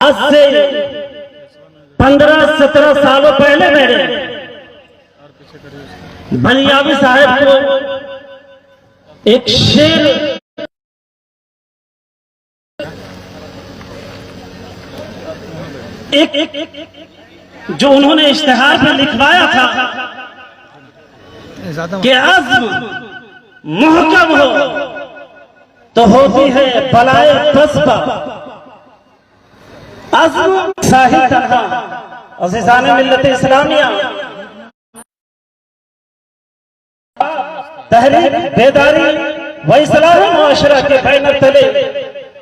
आज से 15-17 सालों पहले मैंने बलियावी साहब को एक शेर जो उन्होंने इश्तिहार में लिखवाया था कि अज़्म मुहकम हो तो होती है बलाए बसबा। अज़्म साहिब तन्हा अज़ीज़ाने मिल्लत इस्लामिया तहरीक बेदारी व इस्लाह मुआशरा के बैनर तले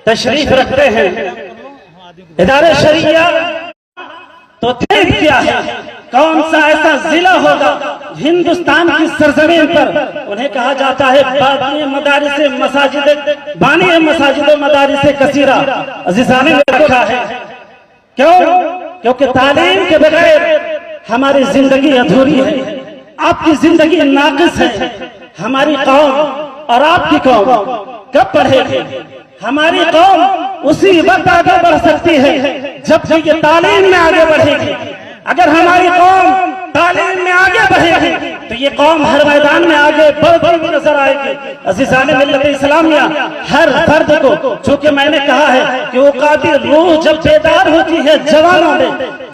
तशरीफ रखते हैं। इदारे शरिया तो ठीक क्या है, कौन सा ऐसा जिला होगा हिंदुस्तान की सरजमीन पर उन्हें कहा जाता है बानी मसाजिद मदारिस कसीरा। अज़ीज़ाने ने रखा है क्यों? क्योंकि तालीम के बगैर हमारी जिंदगी अधूरी है, आपकी जिंदगी नाक़िस है। हमारी कौम और आपकी कौम कब बढ़ेगी? हमारी कौम उसी वक्त आगे बढ़ सकती है जब ये तालीम में आगे बढ़ेगी। अगर हमारी कौम तालीम में आगे बढ़ेगी तो ये कौम हर मैदान में आगे बढ़ती हुई नजर आएगी। अज़ीज़ाने मिल्लत इस्लामिया हर फर्द को, चूंकि मैंने कहा है कि वो कातिल रूह जब बेदार होती है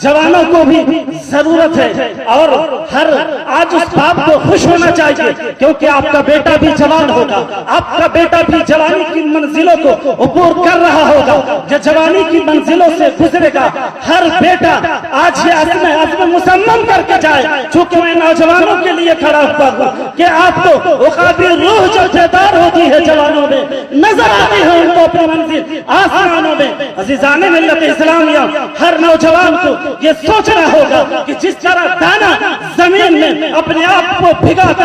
जवानों को भी जरूरत है। और हर आज उस बाप को खुश होना चाहिए क्योंकि आपका बेटा भी जवान होगा, आपका बेटा भी जवानी की मंजिलों को उबूर कर रहा होगा, जो जवानी की मंजिलों से गुजरेगा। हर बेटा आज ये अज़्म मुसम्मम करके जाए, चूंकि मैं नौजवानों के लिए खड़ा हुआ हूँ कि आपको वो कातिल रूह जो बेदार होती है जवानों में नजर आती है, उनको अपनी मंजिल आसमानों में। अज़ीज़ाने मिल्लत इस्लामिया हर नौजवान को ये सोचना होगा कि जिस तरह दाना जमीन में अपने आप को भिगोता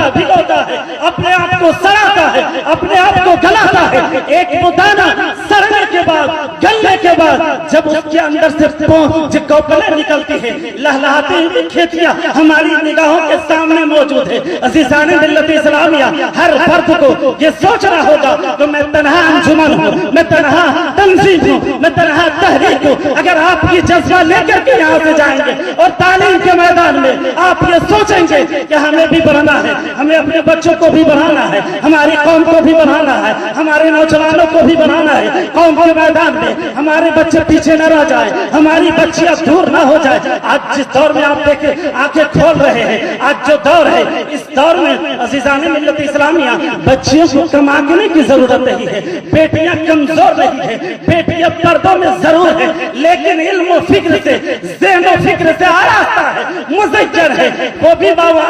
है, अपने आप को सड़ाता है, अपने आप को गलाता है, एक वो दाना सड़ने के बाद गलने के बाद जब उसके अंदर से जो कोपलें निकलती है, लहलहाती हुई खेतियां हमारी निगाहों के सामने मौजूद है। अज़ीज़ाने मिल्लत इस्लामिया हर फर्द को ये सोचना होगा कि मैं तन्हा अंजुमन हूँ, मैं तन्हा तंजीम हूँ, मैं तन्हा तहरीक हूँ। अगर आप ये जज्बा लेकर के यहाँ से जाएंगे और तालीम के मैदान में आप ये सोचेंगे कि हमें भी बढ़ाना है, हमें अपने बच्चों को भी बढ़ाना है, हमारी कौम को भी बढ़ाना है, हमारे नौजवानों को भी बढ़ाना है। कौम के मैदान में हमारे बच्चे पीछे न रह जाए, हमारी बच्चियां दूर न हो जाए। आज जिस दौर में आप देखें आंखें खोल रहे हैं, आज जो दौर है इस दौर में अज़ीज़ाने मिल्लत इस्लामिया बच्चियों को कमाने की जरूरत नहीं है। बेटियां कमजोर नहीं है, बेटियां पर्दों में जरूर है, लेकिन इल्म फिक्र से ज़हन फिक्र से आरास्ता है, मुज़ज्जर है, वो भी बाज़्म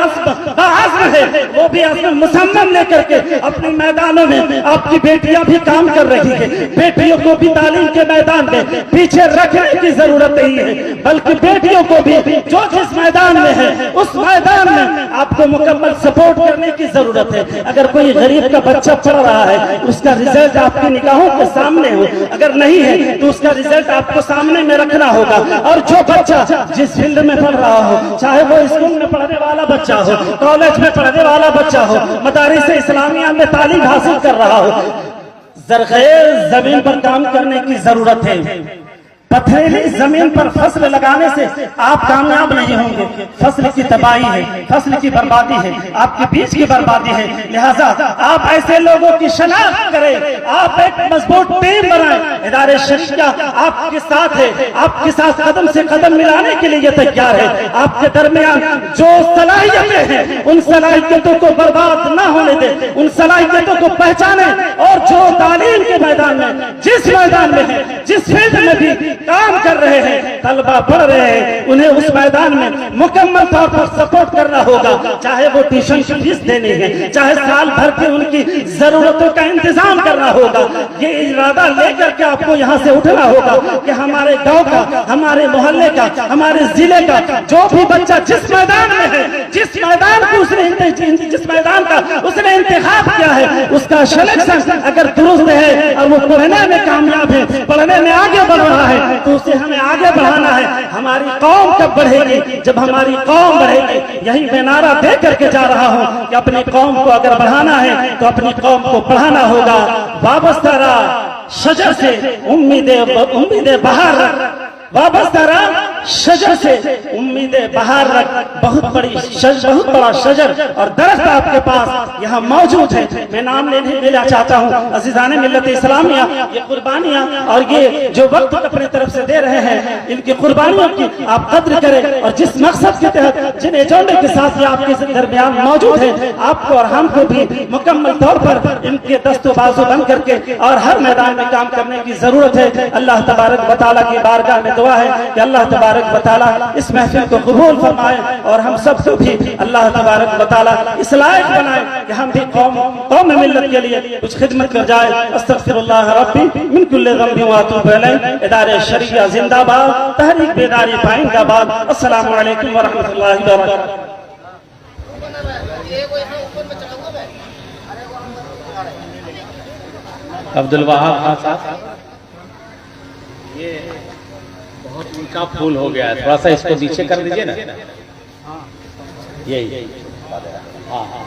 है, वो भी अज़्म मुसम्मम लेकर के अपने मैदानों में आपकी बेटियां भी काम कर रही है। बेटियों को भी तालीम के मैदान में पीछे रखने की जरूरत नहीं है, बल्कि बेटियों को भी जो जिस मैदान में है उस मैदान में आपको मुकम्मल सपोर्ट करने की जरूरत है। अगर कोई गरीब का बच्चा पढ़ रहा है उसका रिजल्ट आपकी निगाहों के सामने हो, अगर नहीं है तो उसका रिजल्ट आपको सामने में रखना होगा। और जो बच्चा जिस फील्ड में पढ़ रहा हो, चाहे वो स्कूल में पढ़ने वाला बच्चा हो, कॉलेज में पढ़ने वाला बच्चा हो, मदारिस इस्लामिया में तालीम हासिल कर रहा हो, ज़रख़ेज़ जमीन पर काम करने की जरूरत है। पथरीली जमीन पर फसल लगाने से आप कामयाब नहीं होंगे। फसल की तबाही है, फसल की बर्बादी है, आपके बीज की बर्बादी है। लिहाजा आप ऐसे लोगों की शनाख्त करें, आप एक मजबूत टीम बनाएं। इदारे शरिया आपके साथ है, आपके साथ कदम से कदम मिलाने के लिए ये तैयार है। आपके दरमियान जो सलाहियतें हैं उन सलाहियतों को बर्बाद न होने दें, उन सलाहियतों को पहचाने और जो तालीम के मैदान में जिस मैदान में है, जिस फील्ड में भी काम कर रहे हैं, तलबा पढ़ रहे हैं, उन्हें उस मैदान में मुकम्मल तौर पर सपोर्ट करना होगा। चाहे वो ट्यूशन की फीस देनी है, चाहे साल भर की उनकी जरूरतों का इंतजाम करना होगा। ये इरादा लेकर के आपको यहाँ से उठना होगा कि हमारे गांव का, हमारे मोहल्ले का, हमारे जिले का जो भी बच्चा जिस मैदान में है, जिस मैदान को जिस मैदान का उसने इंतखाब किया है, उसका सिलेक्शन अगर दुरुस्त है और वो पढ़ने में कामयाब है, पढ़ने में आगे बढ़ रहा है, तो उसे हमें आगे बढ़ाना है। हमारी कौम कब बढ़ेगी? जब हमारी कौम बढ़ेगी। यही मैं नारा दे करके जा रहा हूँ कि अपनी कौम को अगर बढ़ाना है तो अपनी कौम को पढ़ाना होगा। वाबस्ता शजर से उम्मीदें बाहर वाबस्तारा शजर से उम्मीद बहार रख, बहुत बड़ा शजर और दरख्त आपके पास यहाँ मौजूद है। मैं नाम लेना चाहता हूँ। अज़ीज़ाने मिल्लत इस्लामिया, ये कुर्बानियाँ और ये जो वक्त अपने तरफ से दे रहे हैं, इनकी कुर्बानियों की आप कद्र करें और जिस मकसद के तहत जिन एजेंडे के साथ ये आपके दरमियान मौजूद है, आपको और हमको भी मुकम्मल तौर पर इनके दस्तो बाजू बंद करके और हर मैदान में काम करने की जरूरत है। अल्लाह तबारक व तआला की बारगाह में दुआ है कि अल्लाह तबारक व तआला इस महफिल को कबूल फरमाए और हम सबको भी अल्लाह तबारक व तआला इस लायक बनाए कि हम भी कौम मिल्लत के लिए कुछ खिदमत कर जाए। अस्तगफिरुल्लाह रब्बी मिन कुल्लि ज़ंबि व अतूबु इलैह। इदारे शरिया जिंदाबाद, तहरीक बेदारी पाइंदाबाद। अस्सलामु अलैकुम व रहमतुल्लाहि व बरकातहू। अब्दुल वहाब खान साहब, ये बहुत ऊंचा फूल हो गया है, थोड़ा सा इसको नीचे कर दीजिए ना। यही हाँ हाँ,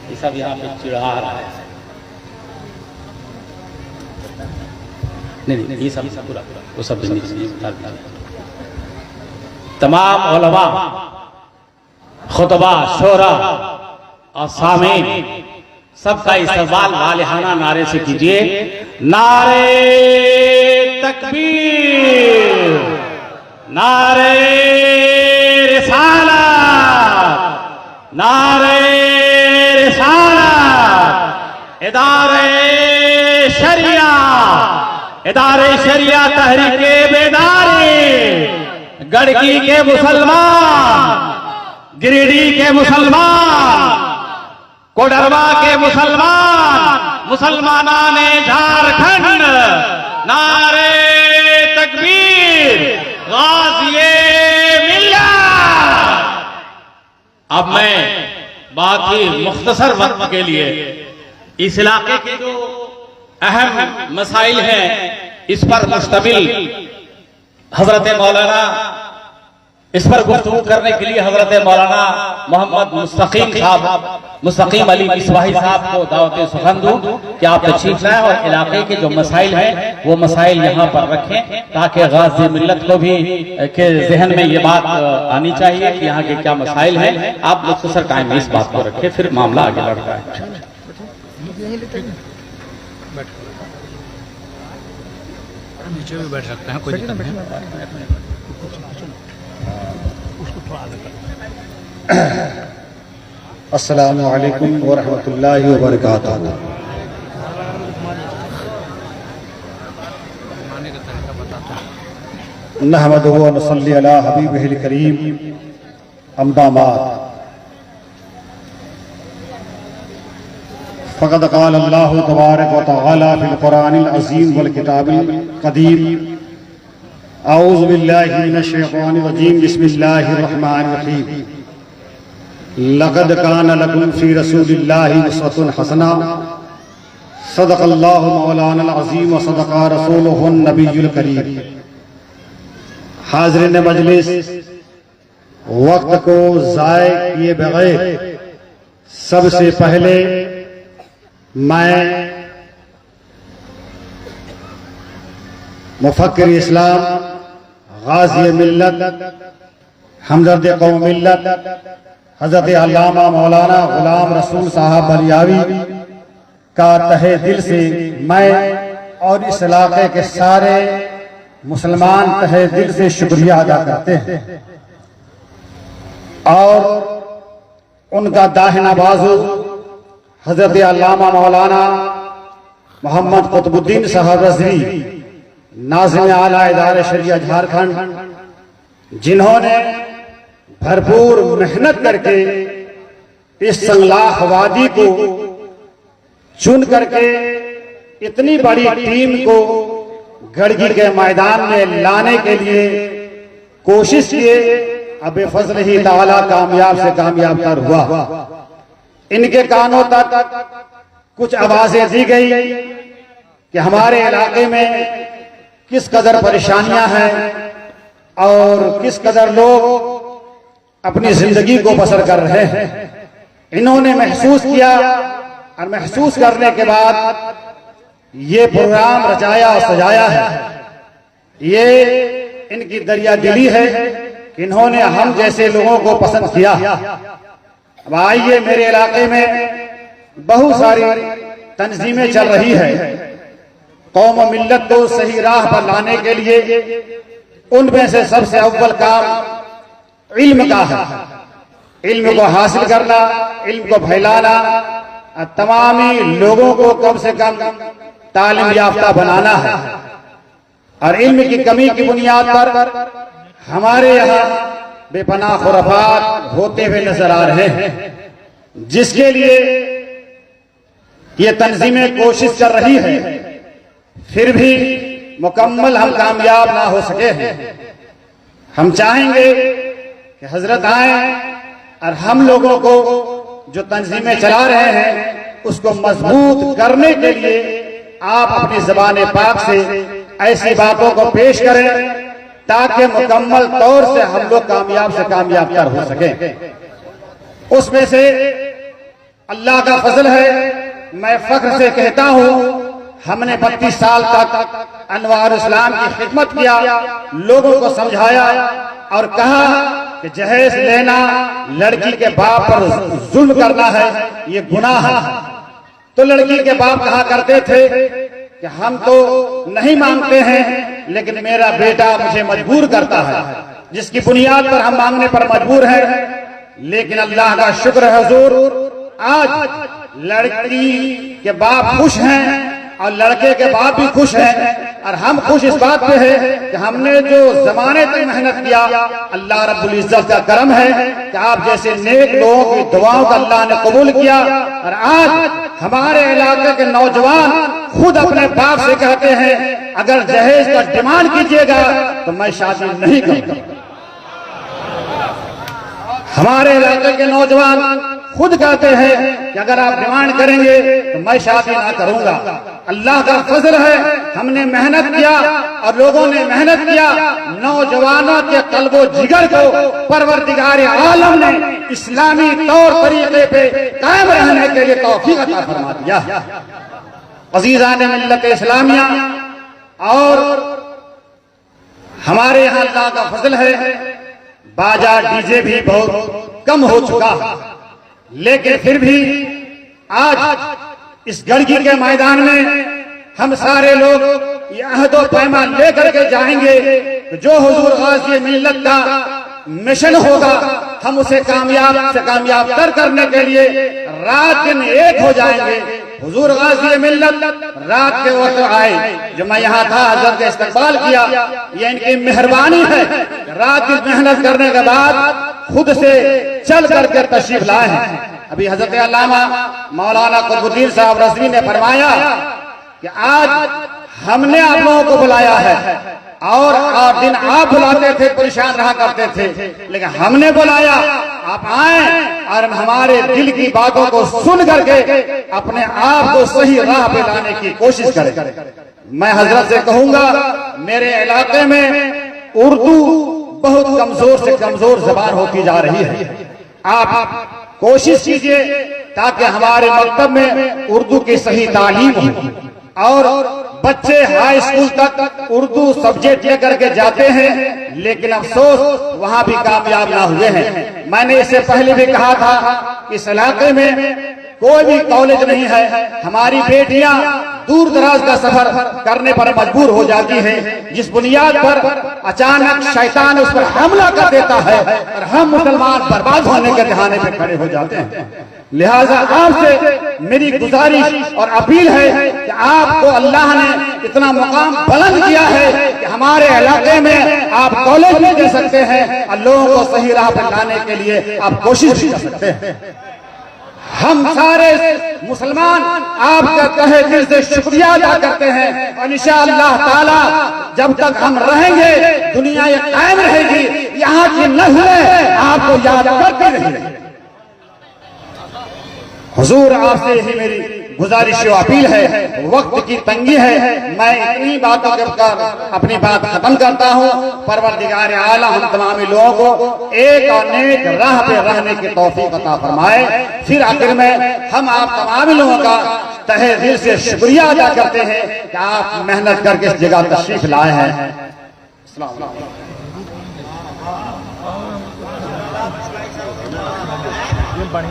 ये सब यहाँ पे चिढ़ा रहा है। नहीं, ये सब पूरा वो सब तमाम उलमा, खुतबा, शोरा और सामीन सबका इस्तकबाल वालिहाना नारे से कीजिए। नारे तकबीर, नारे रिसालत, नारे रिसालत, इदारे शरिया, इदारे शरिया तहरीके बेदारी, गड़की के मुसलमान, गिरिडीह के मुसलमान, कोडरवा के मुसलमान, मुसलमानाने झारखंड, नारे तकबीर, गाज़िए मिल्लत। अब मैं बहुत ही मुख्तसर वक्त के लिए इस इलाके के जो अहम मसाइल हैं इस पर मुश्तमिल हजरत मौलाना, इस पर गुफ्तगू करने के लिए हजरत मौलाना मोहम्मद मुस्तकीम अली मिसवाही साहब को दावत सुखन दूं कि आप तशरीफ लाएं और इलाके के जो मसाइल हैं वो मसाइल यहाँ पर रखें, ताकि गाज़ी मिल्लत को भी के जहन में ये बात आनी चाहिए कि यहाँ के क्या मसाइल हैं। आप मुख्तसर टाइम में इस बात को रखें, फिर मामला आगे बढ़ता है। नीचे भी बैठ सकते हैं, कोई दिक्कत नहीं। अस्सलामु अलैकुम व रहमतुल्लाहि व बरकातहू। नहमदुहु व नसल्ली अला हबीबिहिल करीम, अम्मा बाद। फ़क़द क़ाल अल्लाहु तबारक व तआला फ़िल क़ुरानिल अज़ीम वल किताबिल क़दीम। औज़ु बिल्लाहि मिनश शैतानिर रजीम। बिस्मिल्लाहिर रहमानिर रहीम। लक़द कान लकुम फ़ी रसूलिल्लाहि उस्वतुन हसना। सदक़ल्लाहु मौलाना अज़ीम व सदक़ा रसूलुहुन नबियुल करीम। हाज़िरीन मजलिस, वक्त को ज़ाय किए बगैर सबसे पहले मैं मुफ़क्किर इस्लाम, गाज़ी मिल्लत, हमदर्द कौम मिल्लत हज़रत अल्लामा मौलाना गुलाम रसूल साहब बलियावी का तहे दिल से मैं और इस इलाके के सारे मुसलमान तहे दिल से शुक्रिया अदा करते हैं और उनका दाहिना बाजू हज़रत अल्लामा मौलाना मोहम्मद कुतुबुद्दीन साहब रज़वी, नाज़िम आला इदारे शरिया झारखंड, जिन्होंने भरपूर मेहनत करके इस संगलाख वादी को चुन करके इतनी बड़ी टीम को गड़गी के मैदान में लाने के लिए कोशिश किए। अब फज़ल ही ताला कामयाब से कामयाब तर हुआ। इनके कानों तक कुछ आवाजें दी गई कि हमारे इलाके में किस कदर परेशानियां हैं और किस कदर लोग अपनी जिंदगी को बसर कर रहे हैं। इन्होंने महसूस किया और महसूस करने के बाद ये प्रोग्राम रचाया और सजाया है। ये इनकी दरिया दिली है कि इन्होंने हम जैसे लोगों को पसंद किया। अब आइए, मेरे इलाके में बहुत सारी तंजीमें चल रही है कौम और मिल्लत को सही राह पर लाने के लिए। उनमें से सबसे अव्वल काम इल्म का है। इल्म को हासिल करना, इल्म को फैलाना, तमामी लोगों को कम से कम तालीम याफ्ता बनाना है। और इल्म की कमी की बुनियाद पर हमारे यहाँ बेपनाह खुराफात होते हुए नजर आ रहे हैं, जिसके लिए ये तंजीमें कोशिश कर रही है, फिर भी मुकम्मल हम कामयाब ना हो सके हैं। हम चाहेंगे कि हजरत आए और हम लोगों को जो तंजीमें चला रहे हैं उसको मजबूत करने के लिए आप अपनी ज़बान पाक से ऐसी बातों को पेश करें ताकि मुकम्मल तौर से हम लोग कामयाब से कामयाब कर हो सके। उसमें से अल्लाह का फजल है, मैं फख्र से कहता हूं, हमने 32 साल तक अनवार इस्लाम की खिदमत किया, लोगों को समझाया और कहा कि जहेज लेना, लड़की के बाप पर जुल्म करना है, ये गुनाह है। तो लड़की के बाप कहा करते थे कि हम तो नहीं मांगते हैं, लेकिन मेरा बेटा मुझे मजबूर करता है, जिसकी बुनियाद पर हम मांगने पर मजबूर हैं। लेकिन अल्लाह का शुक्र है हुजूर, आज लड़की के बाप खुश हैं और लड़के के बाप भी खुश हैं। और हम खुश इस बात पे है कि हमने जो जमाने तक मेहनत किया, अल्लाह रब्बुल इज्जत का करम है कि आप जैसे नेक लोगों की दुआओं का अल्लाह ने कबूल किया। और आज हमारे इलाके के नौजवान खुद अपने बाप से कहते हैं, अगर जहेज का डिमांड कीजिएगा तो मैं शादी नहीं करूंगा। हमारे इलाके के नौजवान खुद कहते हैं कि अगर आप डिमांड करेंगे तो मैं शादी ना करूंगा। अल्लाह का फजल है, हमने मेहनत किया और लोगों ने मेहनत किया। नौजवानों के कल्बो जिगर को परवरदिगार आलम ने इस्लामी तौर तरीके पे कायम रहने के लिए तौफीक अता फरमा दिया। अजीज़ान मिल्लत इस्लामिया, और हमारे यहाँ अल्लाह का फजल है, बाजा डीजे भी बहुत कम हो चुका है, लेकिन फिर भी आज इस गड़गी के मैदान में हम सारे लोग ये अहदो पैमान लेकर के जाएंगे, जो हुजूर गाज़ी मिल्लत का मिशन होगा हम उसे कामयाब से कामयाब करने के लिए रात दिन एक हो जाएंगे। हुजूर गाज़ी मिल्लत रात के वक्त आए, जो मैं यहाँ था, हज़रत का इस्तकबाल किया, ये इनकी मेहरबानी है। रात दिन मेहनत करने के बाद खुद से चल करके तशरीफ लाए हैं। अभी हज़रत अल्लामा मौलाना कुतुबुद्दीन साहब रज़वी ने फरमाया कि आज हमने आप लोगों को बुलाया है, और 8 दिन आप बुलाते थे, परेशान रहा करते थे, लेकिन हमने बुलाया, आप आए और हमारे दिल की बातों को सुन करके अपने आप को सही राह पे लाने की कोशिश करें। मैं हजरत से कहूंगा, मेरे इलाके में उर्दू बहुत कमजोर से कमजोर जबान होती जा रही है। आप कोशिश कीजिए ताकि हमारे मकतब में उर्दू की सही तालीम हो, और बच्चे हाई स्कूल तक उर्दू सब्जेक्ट लेकर के जाते हैं, लेकिन अफसोस वहां भी कामयाब ना हुए हैं। मैंने इससे पहले भी कहा था, इस इलाके में कोई भी कॉलेज नहीं है। हमारी बेटियां दूर दराज का सफर करने पर मजबूर हो जाती हैं, जिस बुनियाद पर अचानक शैतान उस पर हमला कर देता है और हम मुसलमान बर्बाद होने के बहाने पे खड़े हो जाते हैं। लिहाजा आपसे मेरी गुजारिश और अपील है कि आपको अल्लाह ने इतना मुकाम बुलंद किया है कि हमारे इलाके में आप कॉलेज भी दे सकते हैं और लोगों को सही राह पर लाने के लिए आप कोशिश भी कर सकते हैं। हम सारे मुसलमान आपका तहे दिल से शुक्रिया अदा करते हैं, और इंशाअल्लाह ताला जब तक हम रहेंगे दुनिया ये कायम रहेगी, यहाँ की नस्लें आपको याद करती रहेंगी। हुजूर आपसे ही मेरी गुजारिश और अपील है, वक्त की तंगी है, मैं इतनी बातों के कर अपनी बात खत्म करता हूँ। परवरदिगार आला हम तमाम लोगों को एक और नेक राह पे रहने की तौफीक अता फरमाए। फिर आखिर में हम आप तमाम लोगों का तहे दिल से शुक्रिया अदा करते हैं कि आप मेहनत करके इस जगह तशरीफ लाए हैं।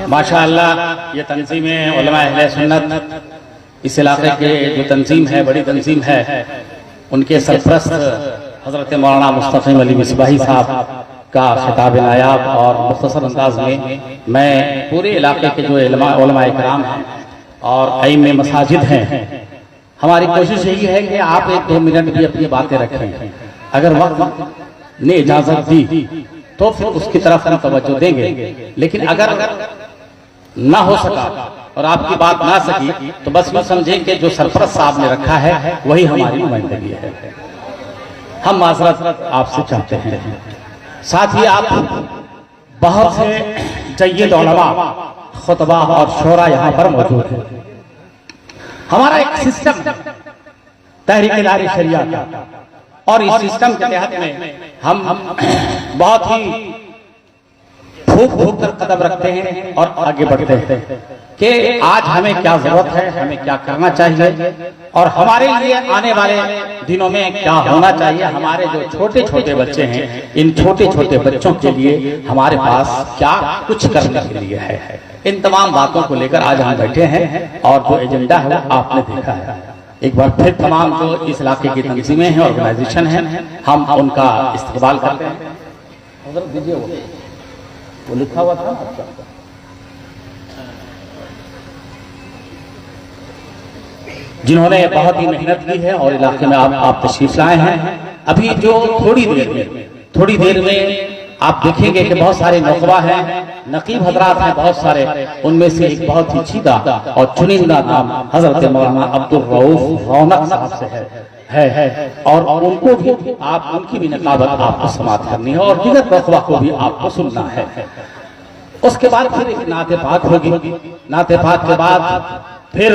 माशाअल्लाह, ये तंजीमें उलमा अहले सुन्नत, इस इलाके के जो तंजीम है, बड़ी तंजीम है, उनके सरपरस्त हजरत मौलाना मुस्तफ़ा अली मिसबाही साहब का खिताब नायाब और मुख्तसर अंदाज में मैं पूरे इलाके के जो उलमा इकराम हैं और आइम्मे मसाजिद हैं, हमारी कोशिश यही है कि आप 1-2 मिनट भी अपनी बातें रखें। अगर वक्त ने इजाजत दी तो फिर उसकी तरफ हम तवज्जो देंगे, लेकिन अगर ना हो सका और आपकी बात ना सकी तो बस यूं समझें कि जो सरपरस्त साहब ने रखा है वही हमारी नुमाइंदगी है। हम माजरत आपसे चाहते हैं। साथ ही आप बहुत से जय्यद उलमा, खुतबा और शोरा यहाँ पर मौजूद है। हमारा एक सिस्टम तहरीक-ए-दार शरिया का, और इस सिस्टम के तहत में हम बहुत ही फूक फूक कर कदम रखते हैं और आगे बढ़ते हैं कि आज हमें क्या जरूरत है, हमें क्या करना चाहिए और हमारे लिए आने वाले दिनों में क्या होना चाहिए। हमारे जो छोटे छोटे बच्चे हैं, इन छोटे छोटे बच्चों के लिए हमारे पास क्या कुछ करने के लिए है, इन तमाम बातों को लेकर आज हम बैठे हैं। और जो एजेंडा है वो आपने देखा है। एक बार फिर तमाम जो इस इलाके की तंजीमें हैं, ऑर्गेनाइजेशन हैं, हम उनका इस्तेमाल करते हैं। दीजिए वो लिखा हुआ था जिन्होंने बहुत ही मेहनत की है और इलाके में आप तशरीफ लाए हैं। अभी जो थोड़ी देर में आप देखेंगे कि बहुत सारे नौकबा हैं, नकीब हजरात हैं बहुत सारे, उनमें से एक बहुत ही सीधा और चुनिंदा नाम हजरत मौलाना अब्दुल रऊफ रौनक साहब से है और उनको भी आप उनकी भी नकाबत आपको समाप्त करनी है और दीगर नौकबा को भी आपको सुनना है। उसके बाद फिर एक नाते पाक होगी। नाते पाक के बाद फिर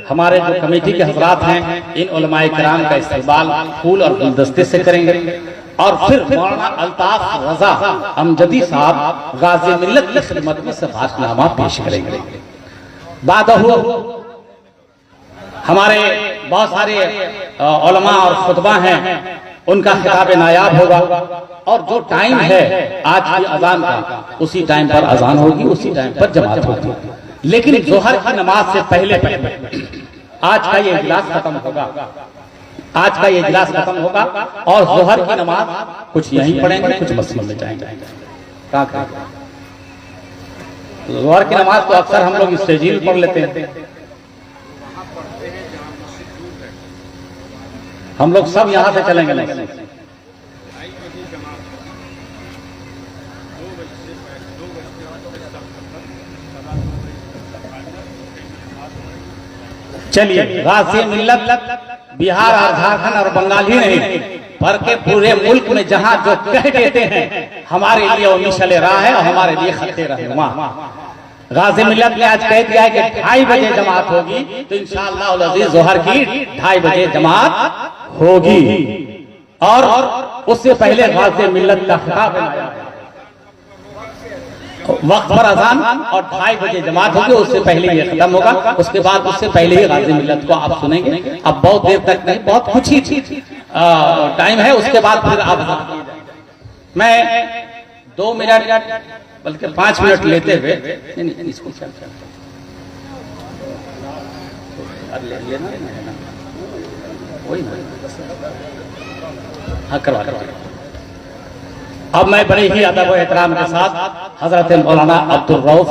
हमारे जो कमेटी के हजरात हैं, इन उलमाए किराम का इस्तेमाल फूल और गुलदस्ते से करेंगे और फिर मौलाना अल्ताफ रजा अमजदी साहब गाजी मिल्लत की खिदमत में सबाशनामा पेश करेंगे। बादहू हमारे बहुत सारे उलमा और खुतबा हैं, उनका खिताब नायाब होगा और जो टाइम है आज की अजान का, उसी टाइम पर अजान होगी, उसी टाइम पर जमात होगी। लेकिन जोहर की नमाज से पहले आज का ये इजलास खत्म होगा, आज का ये इजलास खत्म होगा और जोहर की नमाज कुछ यहीं पढ़ेंगे, कुछ मस्जिद में जाएंगे। जोहर की नमाज तो अक्सर हम लोग स्टेजी में पढ़ लेते हैं, हम लोग सब यहां से चलेंगे नहीं। चलिए, गाजी मिल्लत बिहार और झारखंड और बंगाल ही नहीं बल्कि पूरे मुल्क में जहां जो कह देते हैं हमारे लिए वो मिशल राह है और हमारे लिए खत्ते रहनुमा। गाजी मिल्लत ने आज कह दिया है कि 2:30 बजे जमात होगी, तो इंशाअल्लाह उल अज़ीज़ जोहर की 2:30 बजे जमात होगी और उससे पहले गाजी मिल्लत का खिताब है, वक्त पर अजान और 2:30 बजे जमात होगी, उससे पहले ये खत्म होगा। उसके बाद उससे पहले ही गाजी मिल्लत को आप सुनेंगे। अब बहुत देर तक नहीं, बहुत कुछ ही टाइम है, उसके बाद फिर आप मैं 2 मिनट बल्कि 5 मिनट लेते हुए इसको हाँ करवा। अब मैं बड़े ही अदब व एहतराम के साथ हजरत मौलाना अब्दुल रऊफ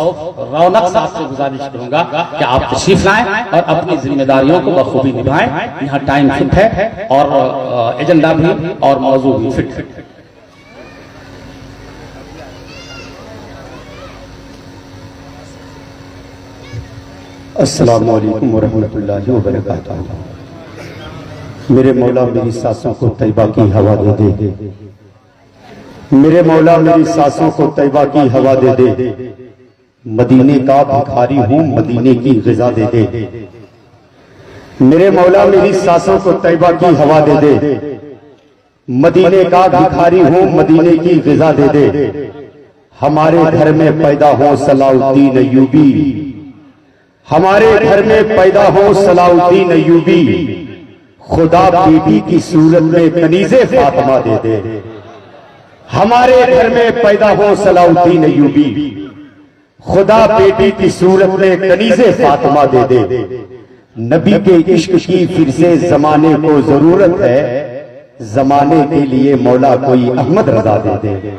रौनक साहब से गुजारिश करूंगा कि आप तशरीफ लाएं और अपनी जिम्मेदारियों को बखूबी निभाएं। यहाँ टाइम फिट है और एजेंडा भी और मौजू भी फिट है। अस्सलाम वालेकुम वरहमतुल्लाहि वबरकातुहू। मेरे मौला मेरी सांसों को तैयबा की हवा दे दे, मेरे मौला मेरी सांसों को तैयबा की हवा दे दे, मदीने का भिखारी हूँ मदीने की ग़िज़ा दे दे। मेरे मौला मेरी सांसों को तैयबा की हवा दे दे, मदीने का भिखारी हूँ मदीने की ग़िज़ा दे दे। हमारे घर में पैदा हो सलाउद्दीन अय्यूबी, हमारे घर में पैदा हो सलाउद्दीन अय्यूबी, खुदा बेटी की सूरत में कनीज़े फातिमा दे दे। हमारे घर में पैदा हो सलाउद्दीन अय्यूबी, खुदा बेटी की सूरत में कनीज़े फातिमा दे दे। नबी के इश्क की फिर से जमाने को जरूरत है, जमाने के लिए मौला कोई अहमद रजा दे दे।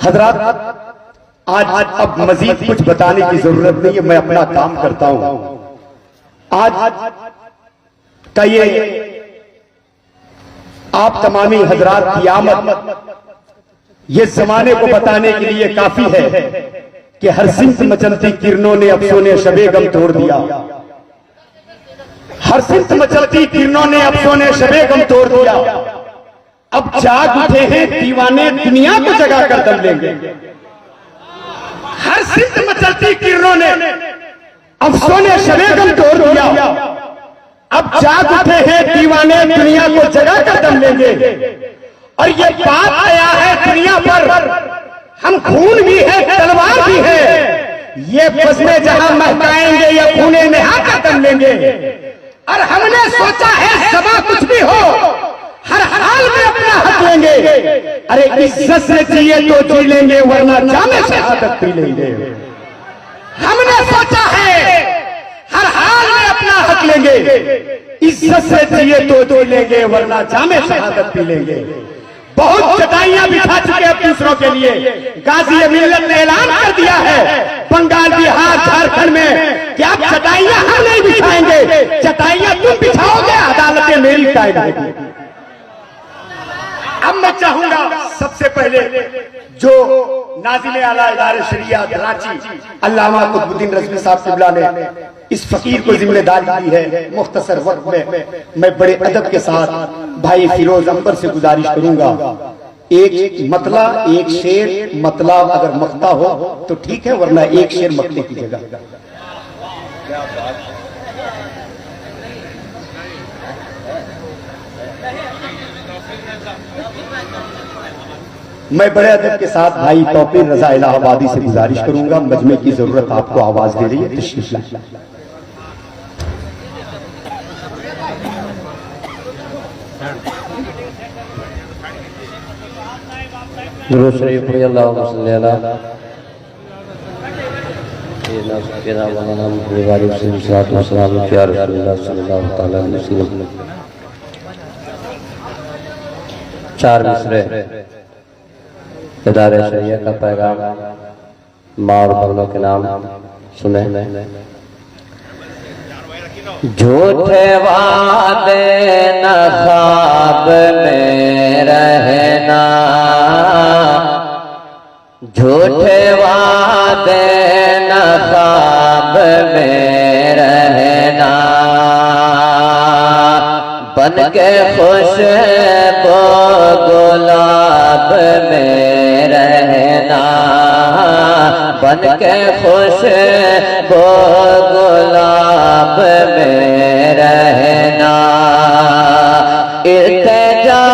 हजरात, आज अब मजीद कुछ बताने की जरूरत नहीं है, मैं अपना काम करता हूं। आज का ये आप तमामी हजरात की आमद ये जमाने को बताने के लिए काफी है कि हर सिमत मचलती किरणों ने अफसोने शबे गम तोड़ दिया। हर सिमत मचलती किरणों ने अफसोने शबे गम तोड़ दिया। अब जाग उठे हैं दीवाने, दुनिया को जगा कर दम लेंगे। हर सिमत मचलती किरणों ने अफसोने शबे गम तोड़ दिया। अब जाग उठे हैं दीवाने, दुनिया को जगा कर दम लेंगे। और ये बात आया है दुनिया पर, हम खून भी है तलवार भी है, ये बज़्म जहां महकाएंगे या खूने नेहा का दम लेंगे। और हमने सोचा है समा कुछ भी हो, हर हाल में अपना हक लेंगे। अरे इज्जत से जिए तो जी लेंगे, वरना जामे शहादत पी लेंगे। हमने सोचा है हर हाल में अपना हक लेंगे, इज्जत से जिए तो जी लेंगे, वरना जामे शहादत पी लेंगे। बहुत चटाइयां बिछा चुके हैं दूसरों के लिए। गाजी मिल्लत ने ऐलान कर दिया है बंगाल, बिहार, झारखंड में कि आप चटाइयां हम नहीं बिछाएंगे, चटाइयां तुम बिछाओगे, अदालतें मेरी कायम रहेगी। अब मैं चाहूंगा सबसे पहले जो नाज़िम आला इदारे शरिया कराची अल्लामा कुतुबुद्दीन रज़वी साहब क़िबला ने इस फकीर को जिम्मेदारी दी है, मुख्तसर वक्त में मैं बड़े अदब के साथ भाई फिरोज अंबर से गुजारिश करूंगा, एक मतला एक शेर, मतला अगर मख्ता हो तो ठीक है, वरना एक शेर मखते की जगह। मैं बड़े अदब के साथ भाई तौकीर रजा इलाहाबादी से गुजारिश करूंगा, मजमे की जरूरत आपको आवाज दे रही है, तशरीफ लाएं। दुरूद शरीफ पढ़िए, अल्लाहुम्मा सल्ली अला सय्यिदना मौलाना मुहम्मद वाली सल्लल्लाहु अलैहि वसल्लम प्यार रसूलुल्लाह सल्लल्लाहु तआला अलैहि वसल्लम। चार मिसरे इदारे शरिया का पैगाम माँ और बहनों के नाम सुने। झूठे वादे न ख्वाब में रहना, झूठे वादे न ख्वाब में रहना, बन के खुशबू गुलाब में रहना, बन के खुशबू गुलाब में रहना। इल्तिजा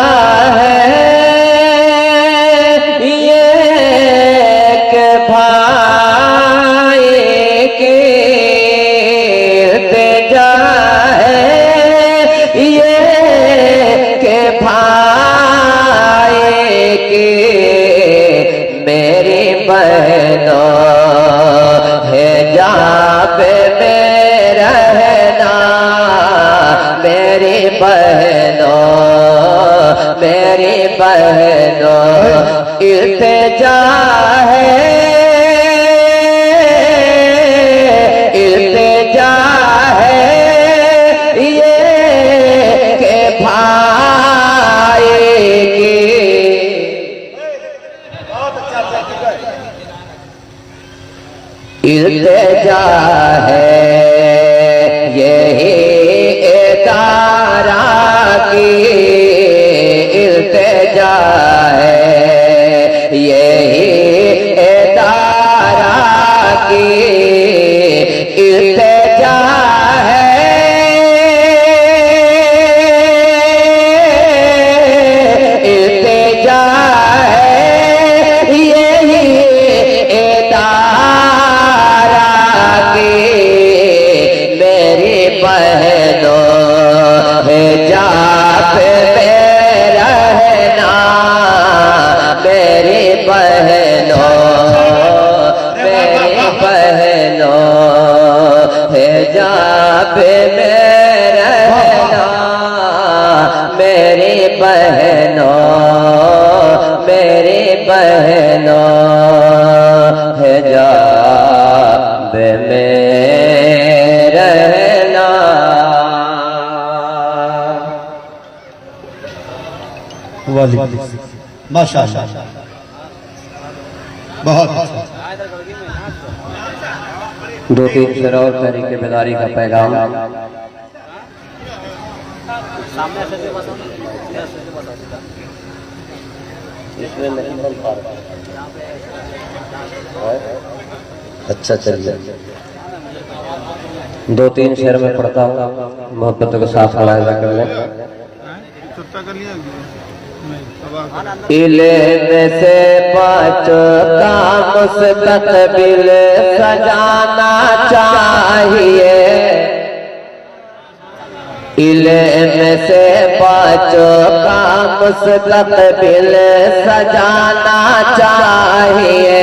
है ये कि भाई की, इल्तिजा है ये कि भाई की, मेरी बहनों हिजाब में रहना, मेरी बहनों, मेरी बहनों, इल्तिजा है, इल्तिजा है ये कि भाई की। इल्तिजा है यही इदारा की, इल्तिजा है यही इदारा की, इल्तिजा है, इल्तिजा है यही इदारा की, मेरी बहनों हिजाब में रहना। माशाअल्लाह, बहुत दो तीन शेर और तहरीक बेदारी का पैगाम। अच्छा चलिए, दो तीन शेर में पढ़ता हूँ, मोहब्बत को साफ मुलाहिजा कर लें। इल्म से बचो का मुस्तकबिल सजाना चाहिए। इल्म से बचो का मुस्तकबिल सजाना चाहिए।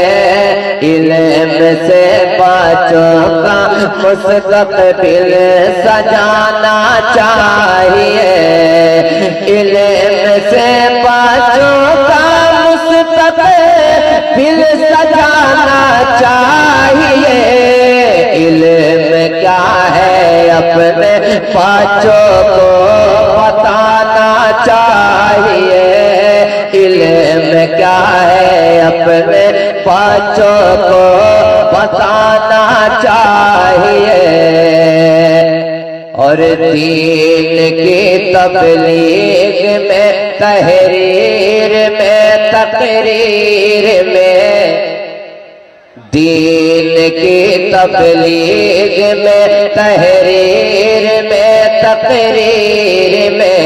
इल्म से बचो का मुस्तकबिल सजाना चाहिए। इल्म से बचो का मुस्तकबिल सजाना चाहिए। इल्म क्या है अपने बच्चों को बताना चाहिए। इल्म क्या है अपने बच्चों को बताना चाहिए। और दीन की तबलीग में तहरीर में तकरीर में, दीन की तबलीग में तहरीर में तकरीर में,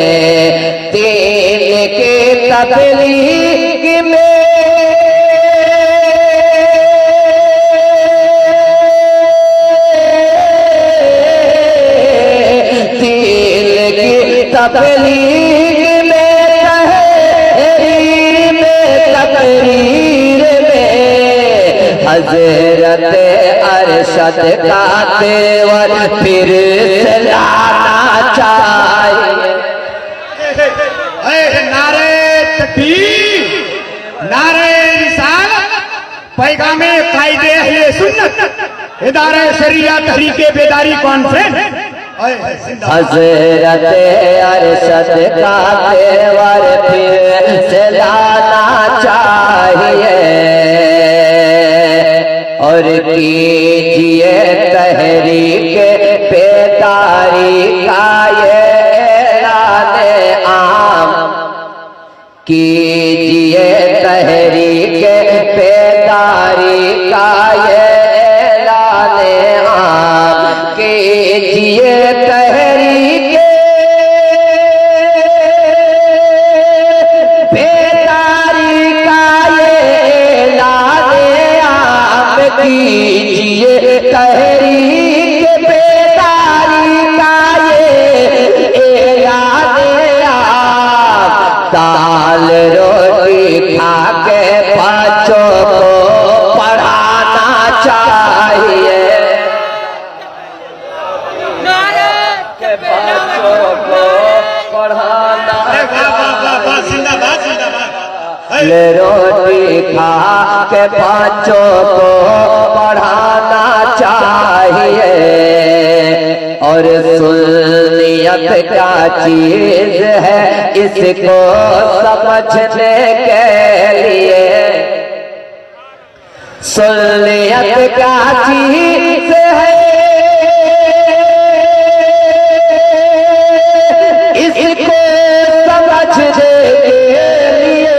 दीन की तबलीग में तकरीर में तहरीर में तकरीर में, हज़रत अरशद का तेवर फिर से लाना चाहिए। नारे तकबीर, नारे रिसालत, पैगामे कायदे अहले सुन्नत, इदारे शरिया तहरीक बेदारी कॉन्फ्रेंस। हज़रत अरशद का तेवर फिर से लाना चाहिए। और कीजिए तहरीक बेदारी का ये ऐलाने आम। कीजिए तहरीक बेदारी का ये ऐलाने आम। कीजिए तहरीक बेदारी का ये ऐलाने आम। कीजिए तहरीक बेदारी का ये ऐलाने आम। दाल रोटी खा के बच्चों को पढ़ाना चाहिए। बच्चों को पढ़ाना, रोटी खा के बच्चों को पढ़ाना चाहिए। और सुन्नियत क्या चीज है इसको समझने के लिए, सुन्नियत क्या चीज है इसको समझने के लिए।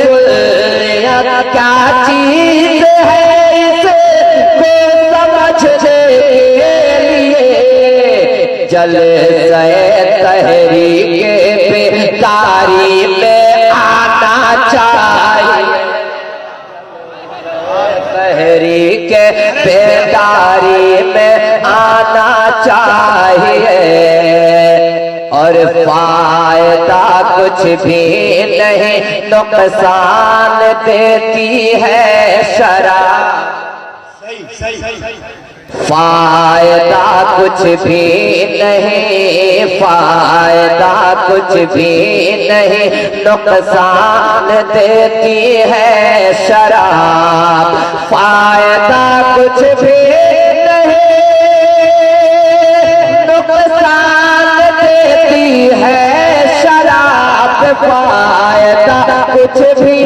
सुन्नियत क्या चीज है इसको समझने के लिए। जलसे तहरीक बेदारी में आना चाहिए। तहरीक बेदारी में आना चाहिए। और फायदा कुछ भी नहीं नुकसान देती है शराब। फायदा कुछ भी नहीं, फायदा कुछ भी नहीं, नुकसान देती है शराब। फायदा कुछ भी नहीं, नुकसान देती है शराब। फायदा कुछ भी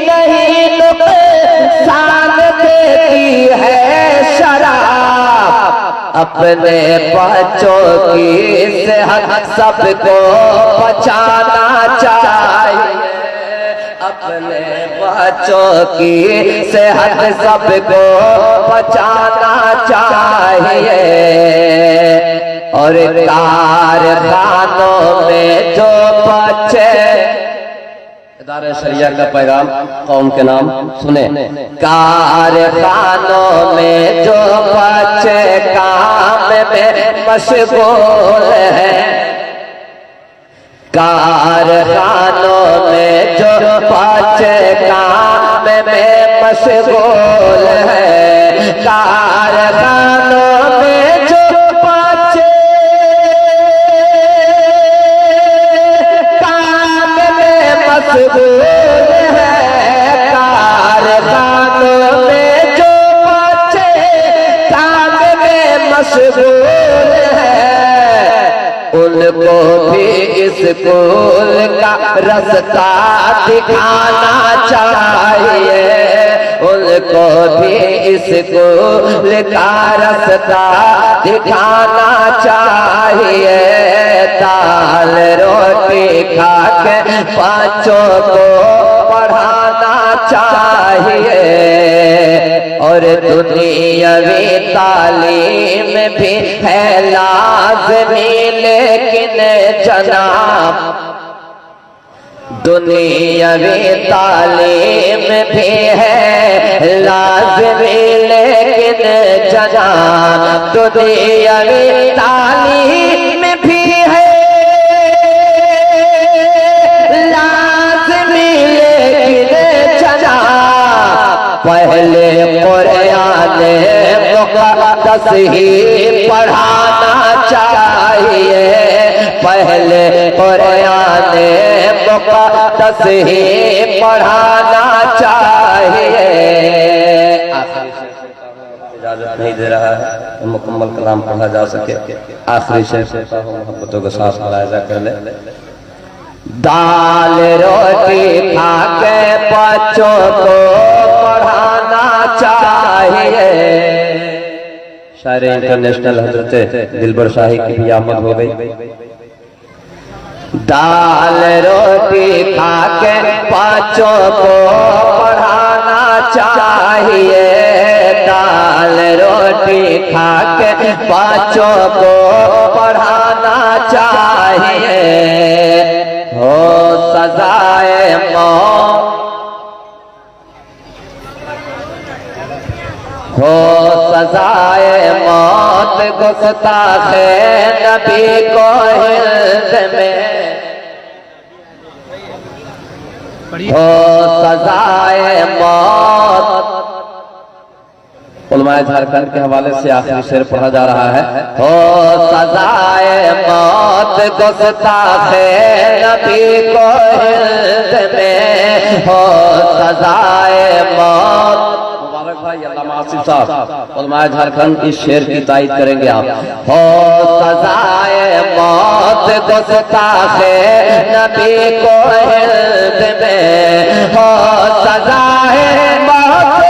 नहीं, नुकसान देती है शराब। अपने बच्चों की सेहत सबको बचाना चाहिए, अपने बच्चों की सेहत सबको बचाना चाहिए। और कारखानों में जो बच्चे, इदारे शरिया का पैगाम कौम के नाम सुने। कारखानों में जो बच्चे काम में मशगूल हैं, कारखानों में जो बच्चे काम में मशगूल हैं, कारखानों में जो बच्चे काम में मशगूल है, कारखानों में जो बच्चे काम में मशगूल है, उनको भी स्कूल का रास्ता दिखाना चाहिए, उनको भी स्कूल का रास्ता दिखाना चाहिए। दाल रोटी खा के बच्चों को पढ़ाना चाहिए। और दुनियावी तालीम भी है लाज़मी, लेकिन जनाब दुनियावी तालीम भी है लाज़मी, लेकिन जनाब दुनियावी तालीम भी है लाज़मी, लेकिन जनाब पहले कुरान मुक़द्दस ही पढ़ाना चाहिए, पहले कुरान मुक़द्दस ही पढ़ाना चाहिए। इजाजत नहीं दे रहा है तो मुकम्मल कलाम पढ़ा जा सके। आखिरी शेर मोहब्बतों के साथ मुलाहिजा कर ले। दाल रोटी खा के बच्चों को पढ़ाना चाहिए। शायर इंटरनेशनल हजरत दिलबर शाही की भी आमद हो गई। दाल रोटी खा के बच्चों को पढ़ाना चाहिए, दाल रोटी खा के बच्चों को पढ़ाना चाहिए। हो सजाए मौत, हो सजाए मौत गुस्ताखे नबी को हिंद में, हो सजाए मौत। उलमाए झारखंड के हवाले से आखिरी शेर पढ़ा जा रहा है। हो सजाए मौत गुस्ताखे नबी को हिंद में, हो सजाए मौत। मुबारक भाई अल्लामा आसिफ साहब उलमाए झारखंड इस शेर की तायीद करेंगे आप। हो सजाए मौत गुस्ताखे नबी को हिंद में, हो सजाए मौत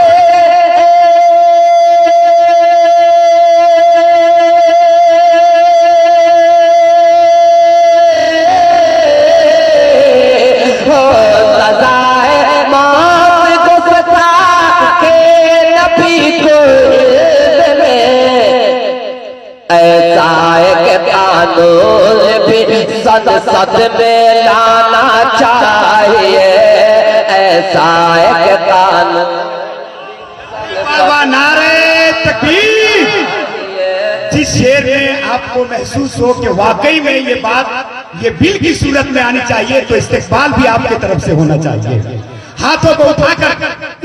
संसद में लाना चाहिए, ऐसा एक कानून। नारे तकबीर। जिस शेर में आपको महसूस हो कि वाकई में ये बात ये बिल की सूरत में आनी चाहिए, तो इस्तेकबाल भी आपकी तरफ से होना चाहिए। हाथों को उठाकर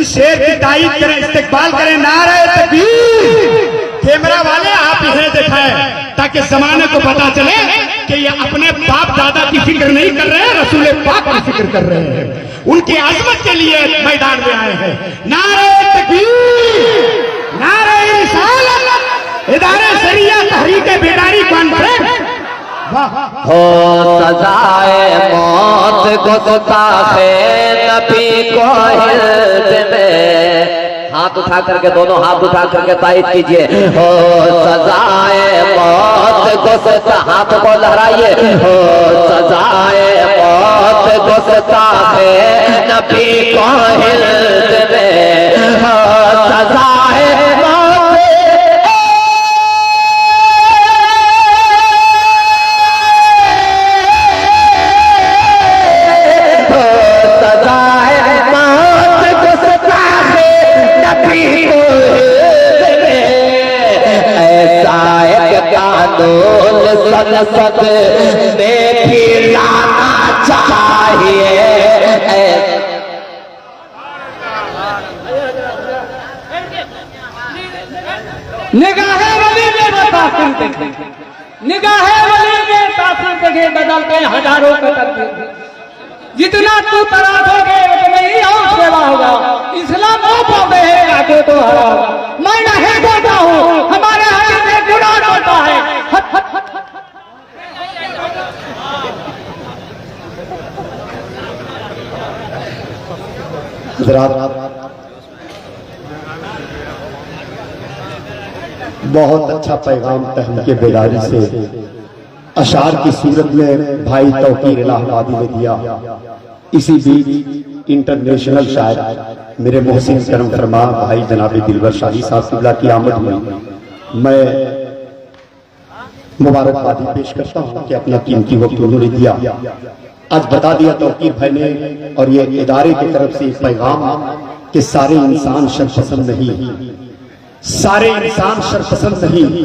इस शेर की तारीफ करें, इस्तेकबाल करें। नारे तकबीर। कैमरा वाले आप इन्हें दिखाएं ताकि जमाने को पता चले कि ये अपने बाप दादा की फिक्र नहीं कर रहे हैं, रसूल पाक की फिक्र कर रहे हैं। उनकी आजमत के लिए मैदान में आए हैं। नारे तकबीर, नारे रिसालत, इदारे शरिया तहरीक बेदारी कॉन्फ्रेंस। हो सजाए मौत गुस्ताखे नबी को हिल्द में। हाथ उठा करके, दोनों हाथ उठा करके तायद कीजिए। हो सजाए मौत गुस्ता, हाथ को लहराइए। हो सजाए मौत गुस्ताखे नबी को हिल्द में। हो सजाए सद में भी लाना चाहिए। निगाहे वली में तासीर देखे, निगाहे वली में तासीर देखे बदलते हजारों के तकदीर। जितना तू तराशोगे उतना ही और सेवा होगा। इस्लाम वो पौधे है आगे तो हरा होगा। मैं नहीं बोलता हूँ, हमारे हाथ में गुनाह होता है। बहुत अच्छा पैगाम तहरीक बेदारी से अशार की सूरत में भाई तौकीर इलाहाबादी ने दिया। इसी बीच इंटरनेशनल शायर मेरे मोहसिन करम फरमा भाई जनाब दिलवर शाही साहब किबला की आमद हुई। मैं मुबारकबादी पेश करता हूँ कि अपना कीमती वक्त उन्होंने दिया। आज बता दिया तौकीर भाई ने और ये इदारे की तरफ से पैगाम कि सारे इंसान शर्पसंद नहीं, सारे इंसान शर्पसंद नहीं,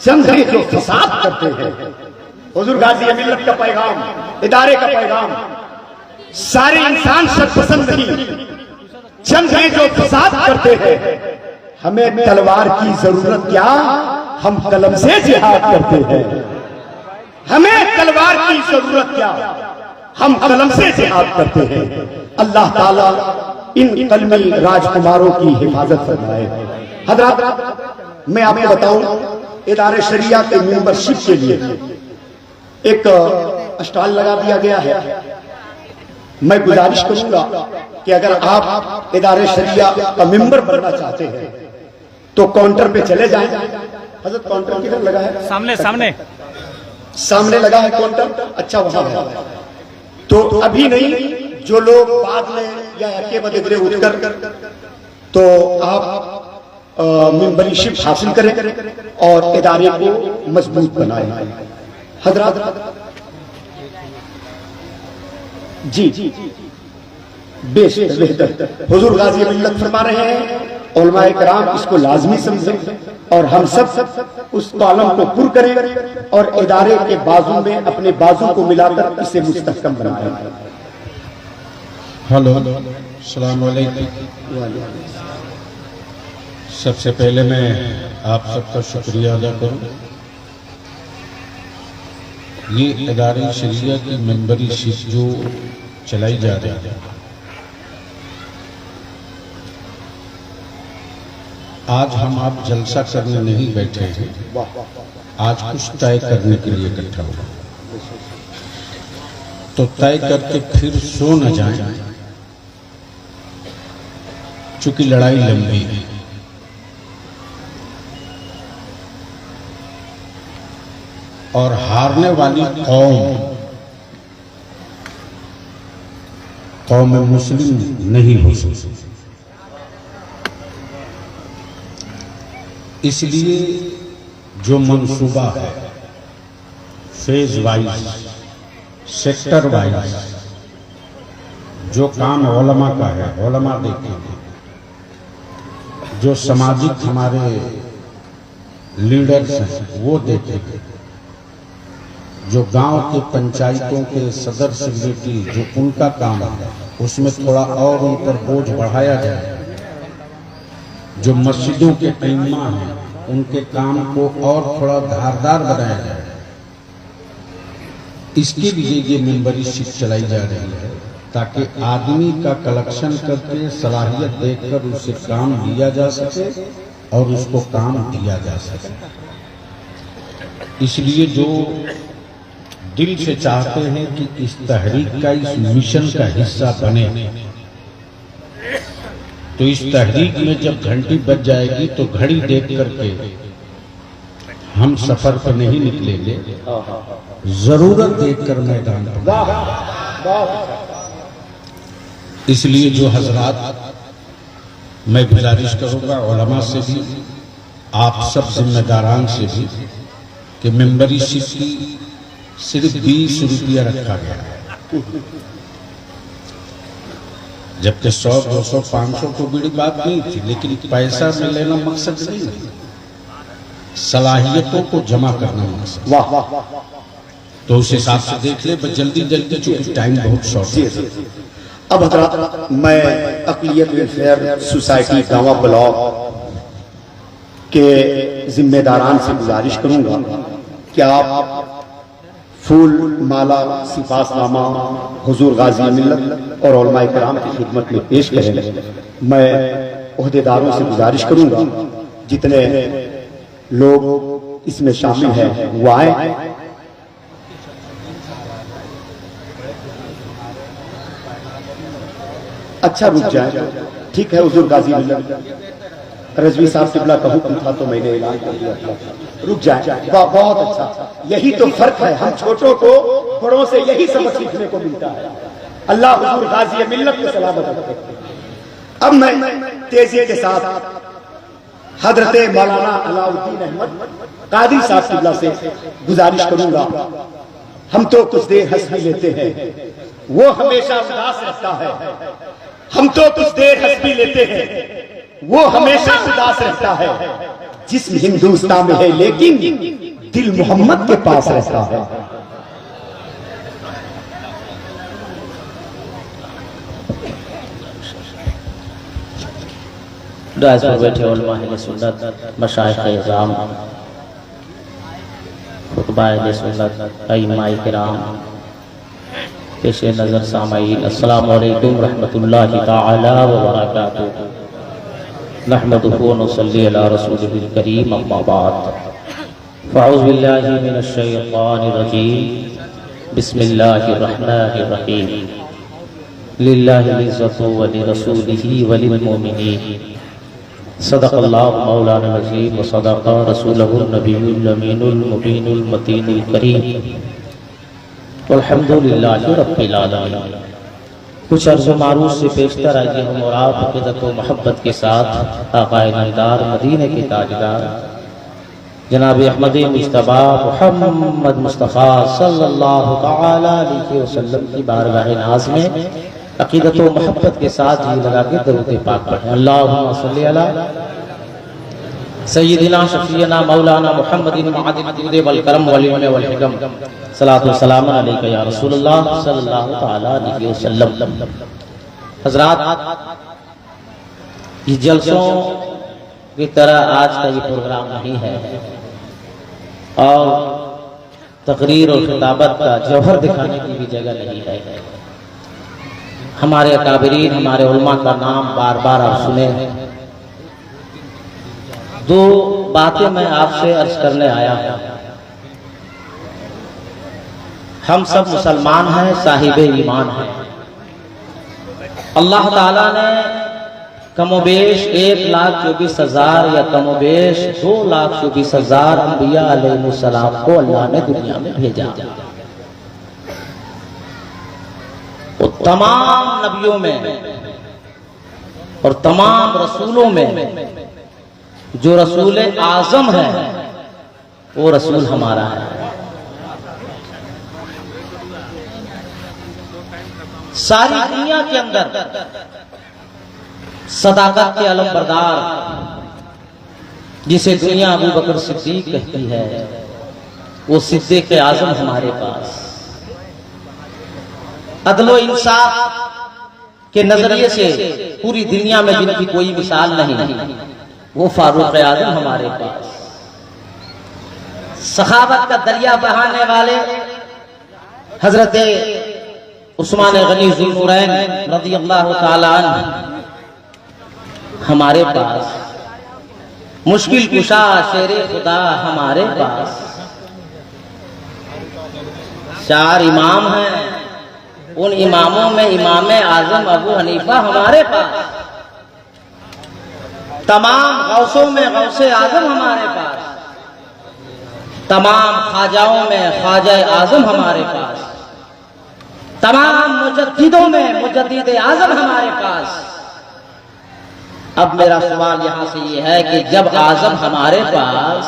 चंद हैं जो फसाद करते हैं। हुजूर गाजी मिल्लत का पैगाम, इदारे का पैगाम, सारे इंसान शर्पसंद नहीं, चंद हैं जो फसाद करते हैं। हमें तलवार की जरूरत क्या, हम कलम से जिहाद करते हैं। हमें तलवार की जरूरत क्या, हम कलम से जिहाद करते हैं। अल्लाह ताला इन कलमी राजकुमारों की हिफाजत फरमाए। हजरात, मैं आपको बताऊं, इदारे शरिया के मेंबरशिप के लिए एक स्टॉल लगा दिया गया है। मैं गुजारिश करूंगा कि अगर आप इदारे शरिया का मेंबर बनना चाहते हैं तो काउंटर पे चले जाएं। हजरत काउंटर किधर लगा है? सामने सामने सामने लगा है काउंटर। अच्छा, वहां है। तो अभी नहीं, जो लोग बाद में या के बदले उठकर तो आप मेंबरशिप हासिल करें और इदारे को मजबूत बनाएं। हजरात जी बेहतर हुजूर गाजी मिल्लत फरमा रहे हैं, उलमाए कराम इसको लाजमी समझें और हम सब उस कॉलम को पुर करें और इदारे के बाजू में अपने बाजू को मिलाकर इसे मुस्तहकम बनाएं। हेलो, अस्सलाम वालेकुम। सबसे पहले मैं आप सबका शुक्रिया अदा करूं। ये इदारे शरिया की मेंबरशिप जो चलाई जा रही है, आज हम आप जलसा करने नहीं बैठे हैं, आज कुछ तय करने के लिए इकट्ठा हुआ। तो तय करके फिर सो न जाएं, चूंकि लड़ाई लंबी है। और हारने वाली कौम मुस्लिम नहीं हो सकती। इसलिए जो मंसूबा है फेज वाइज, सेक्टर वाइज, जो काम उलमा का है उलमा देखेंगे, जो सामाजिक हमारे लीडर्स हैं वो देखेंगे, जो गांव के पंचायतों के सदर सेक्रेटरी जो उनका काम है उसमें थोड़ा और उन पर बोझ बढ़ाया जाए, जो मस्जिदों के इमाम हैं उनके काम को और थोड़ा धारदार बनाया जाए, इसके लिए ये मेंबरशिप चलाई जा रही है, ताकि आदमी का कलेक्शन करके सलाहियत देखकर उससे काम लिया जा सके और उसको काम दिया जा सके। इसलिए जो दिल से चाहते हैं कि इस तहरीक का, इस मिशन का हिस्सा बने, तो इस तहरीक में जब घंटी बज जाएगी तो घड़ी देख करके हम सफर पर नहीं निकलेंगे, जरूरत देखकर मैदान पर। इसलिए जो हजरात, मैं गुजारिश करूंगा उलमा से भी, आप सब जिम्मेदारान से भी, कि मेंबरशिप की सिर्फ 20 रुपया रखा गया है, जबकि 100, 200, 500 तो बड़ी बात नहीं थी, लेकिन पैसा में लेना मकसद नहीं है, सलाहियतों को जमा करना मकसद। वाह, तो उस हिसाब से देख ले, बस जल्दी जल्दी, चूंकि टाइम बहुत शॉर्ट है। अब हजरात, मैं अक़लियत वेलफेयर सोसाइटी गांवा ब्लॉक के जिम्मेदारान से गुजारिश करूंगा कि आप फूल, माला, सिफासनामा हुजूर गाजी मिल्लत और उलमाए किराम की खिदमत में पेश करें। मैं ओहदेदारों से गुजारिश करूंगा जितने लोग इसमें शामिल हैं वो आए। अच्छा, रुक जाए, ठीक है। हुजूर गाजी मिल्लत रजवी साहब किबला का हुक्म था तो मैंने ऐलान कर दिया था, रुक जाए। वाह, बहुत अच्छा। यही तो फर्क है, हम छोटों को बड़ों से यही सबक सीखने को मिलता है। अल्लाह हुजूर गाजी मिल्लत को सलामत रखे। अब मैं तेजी के साथ हजरत मौलाना अलाउद्दीन अहमद कादरी साहब किबला से गुजारिश करूंगा। हम तो कुछ देर हंस भी लेते हैं, वो हमेशा उदास रहता है। हम तो कुछ देर हंस भी लेते हैं, वो हमेशा उदास रहता है। जिस्म हिंदुस्तान में है लेकिन दिल मोहम्मद के पास रहता है। डायस पर बैठे उलमा अहले सुन्नत, मशाइख इज़ाम, खुतबा अहले सुन्नत, अइम्मा किराम, पेश नज़र सामाईन, अस्सलामु अलैकुम रहमतुल्लाहि तआला व बरकातुहू। नहमदुहु व नुसल्ली अला रसूलिहिल करीम, अम्मा बाद। फ़अऊज़ु बिल्लाहि मिनश शैतानिर रजीम, बिस्मिल्लाहिर रहमानिर रहीम। लिल्लाहिल इज़्ज़तु व लिरसूलिहि व लिल मुमिनीन। सदक़ल्लाहु मौलाना अज़ीम व सदक़ रसूलुहुन नबियुल अमीनुल मुबीनुल मतीनुल करीम। अल्हम्दुलिल्लाहि रब्बिल आलमीन। कुछ अर्ज़ मारूफ से पेशतर आइए हम और आप अक़ीदत व मोहब्बत के साथ आक़ाए नामदार, मदीने के ताजदार जनाब अहमद मुज्तबा मुहम्मद मुस्तफ़ा सल्लल्लाहु तआला अलैहि वसल्लम की बारगाह नाज़ में अक़ीदत व मोहब्बत के साथ जी लगा के दरूद पाक पढ़ें। अल्लाहुम्मा सल्ली अला सय्यिदिना शफ़ीना मौलाना मुहम्मदिन मअदिल जुद वल करम वल इल्म वल हिकम। सलातु व सलाम अलैका या रसूलल्लाह सल्लल्लाहु तआला अलैहि वसल्लम। हज़रात, ये जलसों की तरह आज का ये प्रोग्राम नहीं है और तकरीर और खिताबत का जौहर दिखाने की भी जगह नहीं है। हमारे अकाबिरीन, हमारे उलमा का नाम बार बार आप सुने। दो बातें मैं आपसे अर्ज करने आया हूं। हम सब मुसलमान हैं, साहिब ईमान हैं। अल्लाह ताला ने कमोबेश 1,24,000 या कमोबेश 2,24,000 अंबिया अलैहिस्सलाम को अल्लाह ने दुनिया में भेजा। वो तमाम नबियों में और तमाम रसूलों में जो रसूल आजम है वो रसूल हमारा है। सारी दुनिया के अंदर सदाकत के अलमबरदार जिसे दुनिया अबू बकर सिद्दीक कहती है, वो सिद्दीक आजम हमारे पास। अदलो इंसाफ के नजरिए से पूरी दुनिया में जिनकी कोई मिसाल नहीं, वो फारूक आजम हमारे पास। सखावत का दरिया बहाने वाले हजरत उस्मान गनी ज़ुन्नूरैन रज़ियल्लाहु ताला अन्हु हमारे पास, मुश्किल कुशा शेरे खुदा हमारे पास। 4 इमाम हैं, उन इमामों में इमाम आजम अबू हनीफा हमारे पास। तमाम गौसों में गौसे आजम हमारे पास, तमाम ख्वाजाओं में ख्वाजा आजम हमारे पास, तमाम मुजद्दिदों में मुजद्दिद आजम हमारे पास। अब मेरा सवाल यहां से ये है कि जब आजम हमारे पास,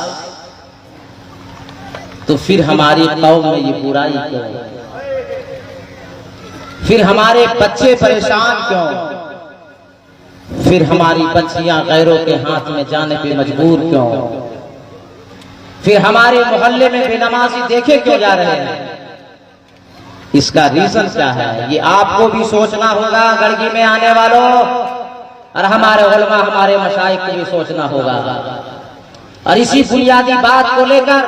तो फिर हमारी कौम में ये बुराई क्यों? फिर हमारे बच्चे परेशान क्यों? फिर हमारी बच्चियां गैरों के हाथ में जाने पे मजबूर क्यों? फिर हमारे मोहल्ले में बेनमाजी देखे क्यों जा रहे हैं? इसका रीजन क्या है? ये आपको भी सोचना होगा गड़गी में आने वालों, और हमारे उलमा हमारे मशाइख को भी सोचना होगा। और इसी बुनियादी बात को लेकर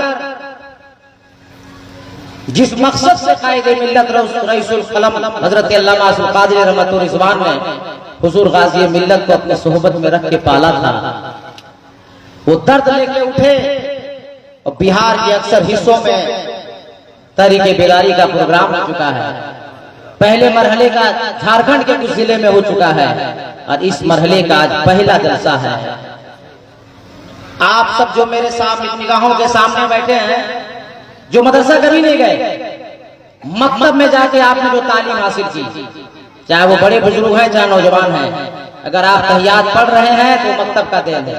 जिस मकसद से कायदे मिल्लत रईसुल कलम हजरत अल्लामा अब्दुल कादिर रहमतुल रिजवान ने हुजूर गाजी मिल्लत को अपने सोहबत में रख के पाला था, वो दर्द लेके उठे। और बिहार के अक्सर हिस्सों में तहरीके बेदारी का प्रोग्राम हो चुका है। पहले मरहले का झारखंड के कुछ जिले में हो चुका है, और इस मरहले का आज पहला जलसा है। आप सब जो मेरे सामने निगाहों के सामने बैठे हैं, जो मदरसा कभी नहीं गए, मकतब में जाके आपने जो तालीम हासिल की, चाहे वो बड़े बुजुर्ग हैं चाहे नौजवान हैं, अगर आप तहियात पढ़ रहे हैं तो मकतब का देन है।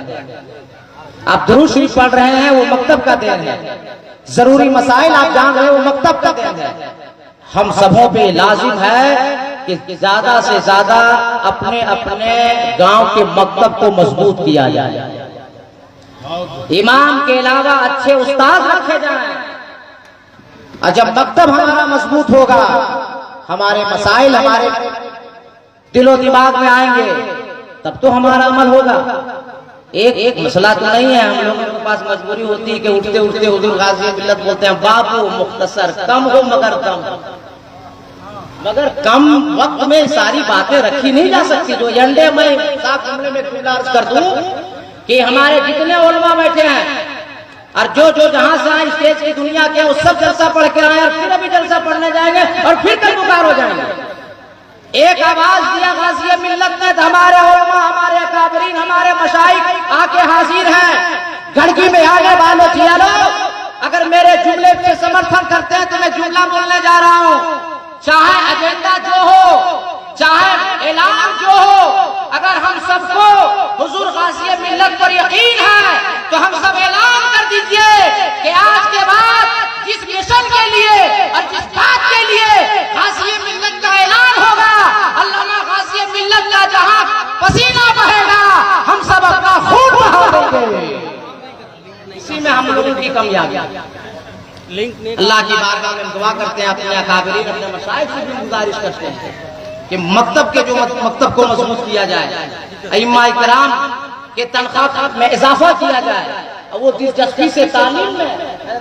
आप दुरूद शरीफ पढ़ रहे हैं, वो मकतब का देन है। जरूरी मसाइल आप जान रहे हैं, वो मकतब का देन है। हम सबों पे लाजिम है कि ज्यादा से ज्यादा अपने अपने गांव के मकतब को मजबूत किया जाए। इमाम के अलावा अच्छे उस्ताद रखे जाएं। और जब मकतब हमारा मजबूत होगा, हमारे मसाइल हमारे दिलो दिमाग में आएंगे, तब तो हमारा अमल होगा। एक मसला तो नहीं है, हम लोगों के पास मजबूरी होती है कि उठते उठते हुजूर गाजी मिल्लत बोलते हैं, बाबू मुख्तसर कम हो मगर कम वक्त में सारी बातें रखी नहीं जा सकती। जो एजेंडे में साफ जुमले में अर्ज कर दूं कि हमारे जितने उलमा बैठे हैं, और जो जहां से आए स्टेज की दुनिया के, वो सब जलसा पढ़ के आए, और फिर अभी जलसा पढ़ने जाएंगे, और फिर कल बुखार हो जाएंगे। एक आवाज दिया गाज़ी मिल्लत ने, हमारे उलमा हमारे अकाबरीन हमारे मशाइख आके हाजिर हैं। गड़गी में आने वालों जियालो, अगर मेरे जुमले पे समर्थन करते हैं तो मैं जुमला बोलने जा रहा हूं। चाहे एजेंडा जो हो, चाहे ऐलान जो हो, अगर हम सबको हुजूर गाज़ी मिल्लत पर यकीन है तो हम सब ऐलान कर दीजिए कि आज के बाद जिस मिशन के लिए और जिस बात के लिए गाज़ी मिल्लत का ऐलान होगा, अल्लामा गाज़ी मिल्लत का जहां पसीना बहेगा, हम सब अपना खून बहा देंगे। इसी में हम लोगों की कामयाबी। अल्लाह की बारगाह में दुआ करते हैं, अपने अकाबरीन अपने मशाइख से भी गुजारिश करते हैं कि मकतब के जो मकतब को मजबूत किया जाए, अइम्मा इकराम के तनख्वाह में इजाफा किया जाए, और वो दिलचस्पी से तालीम में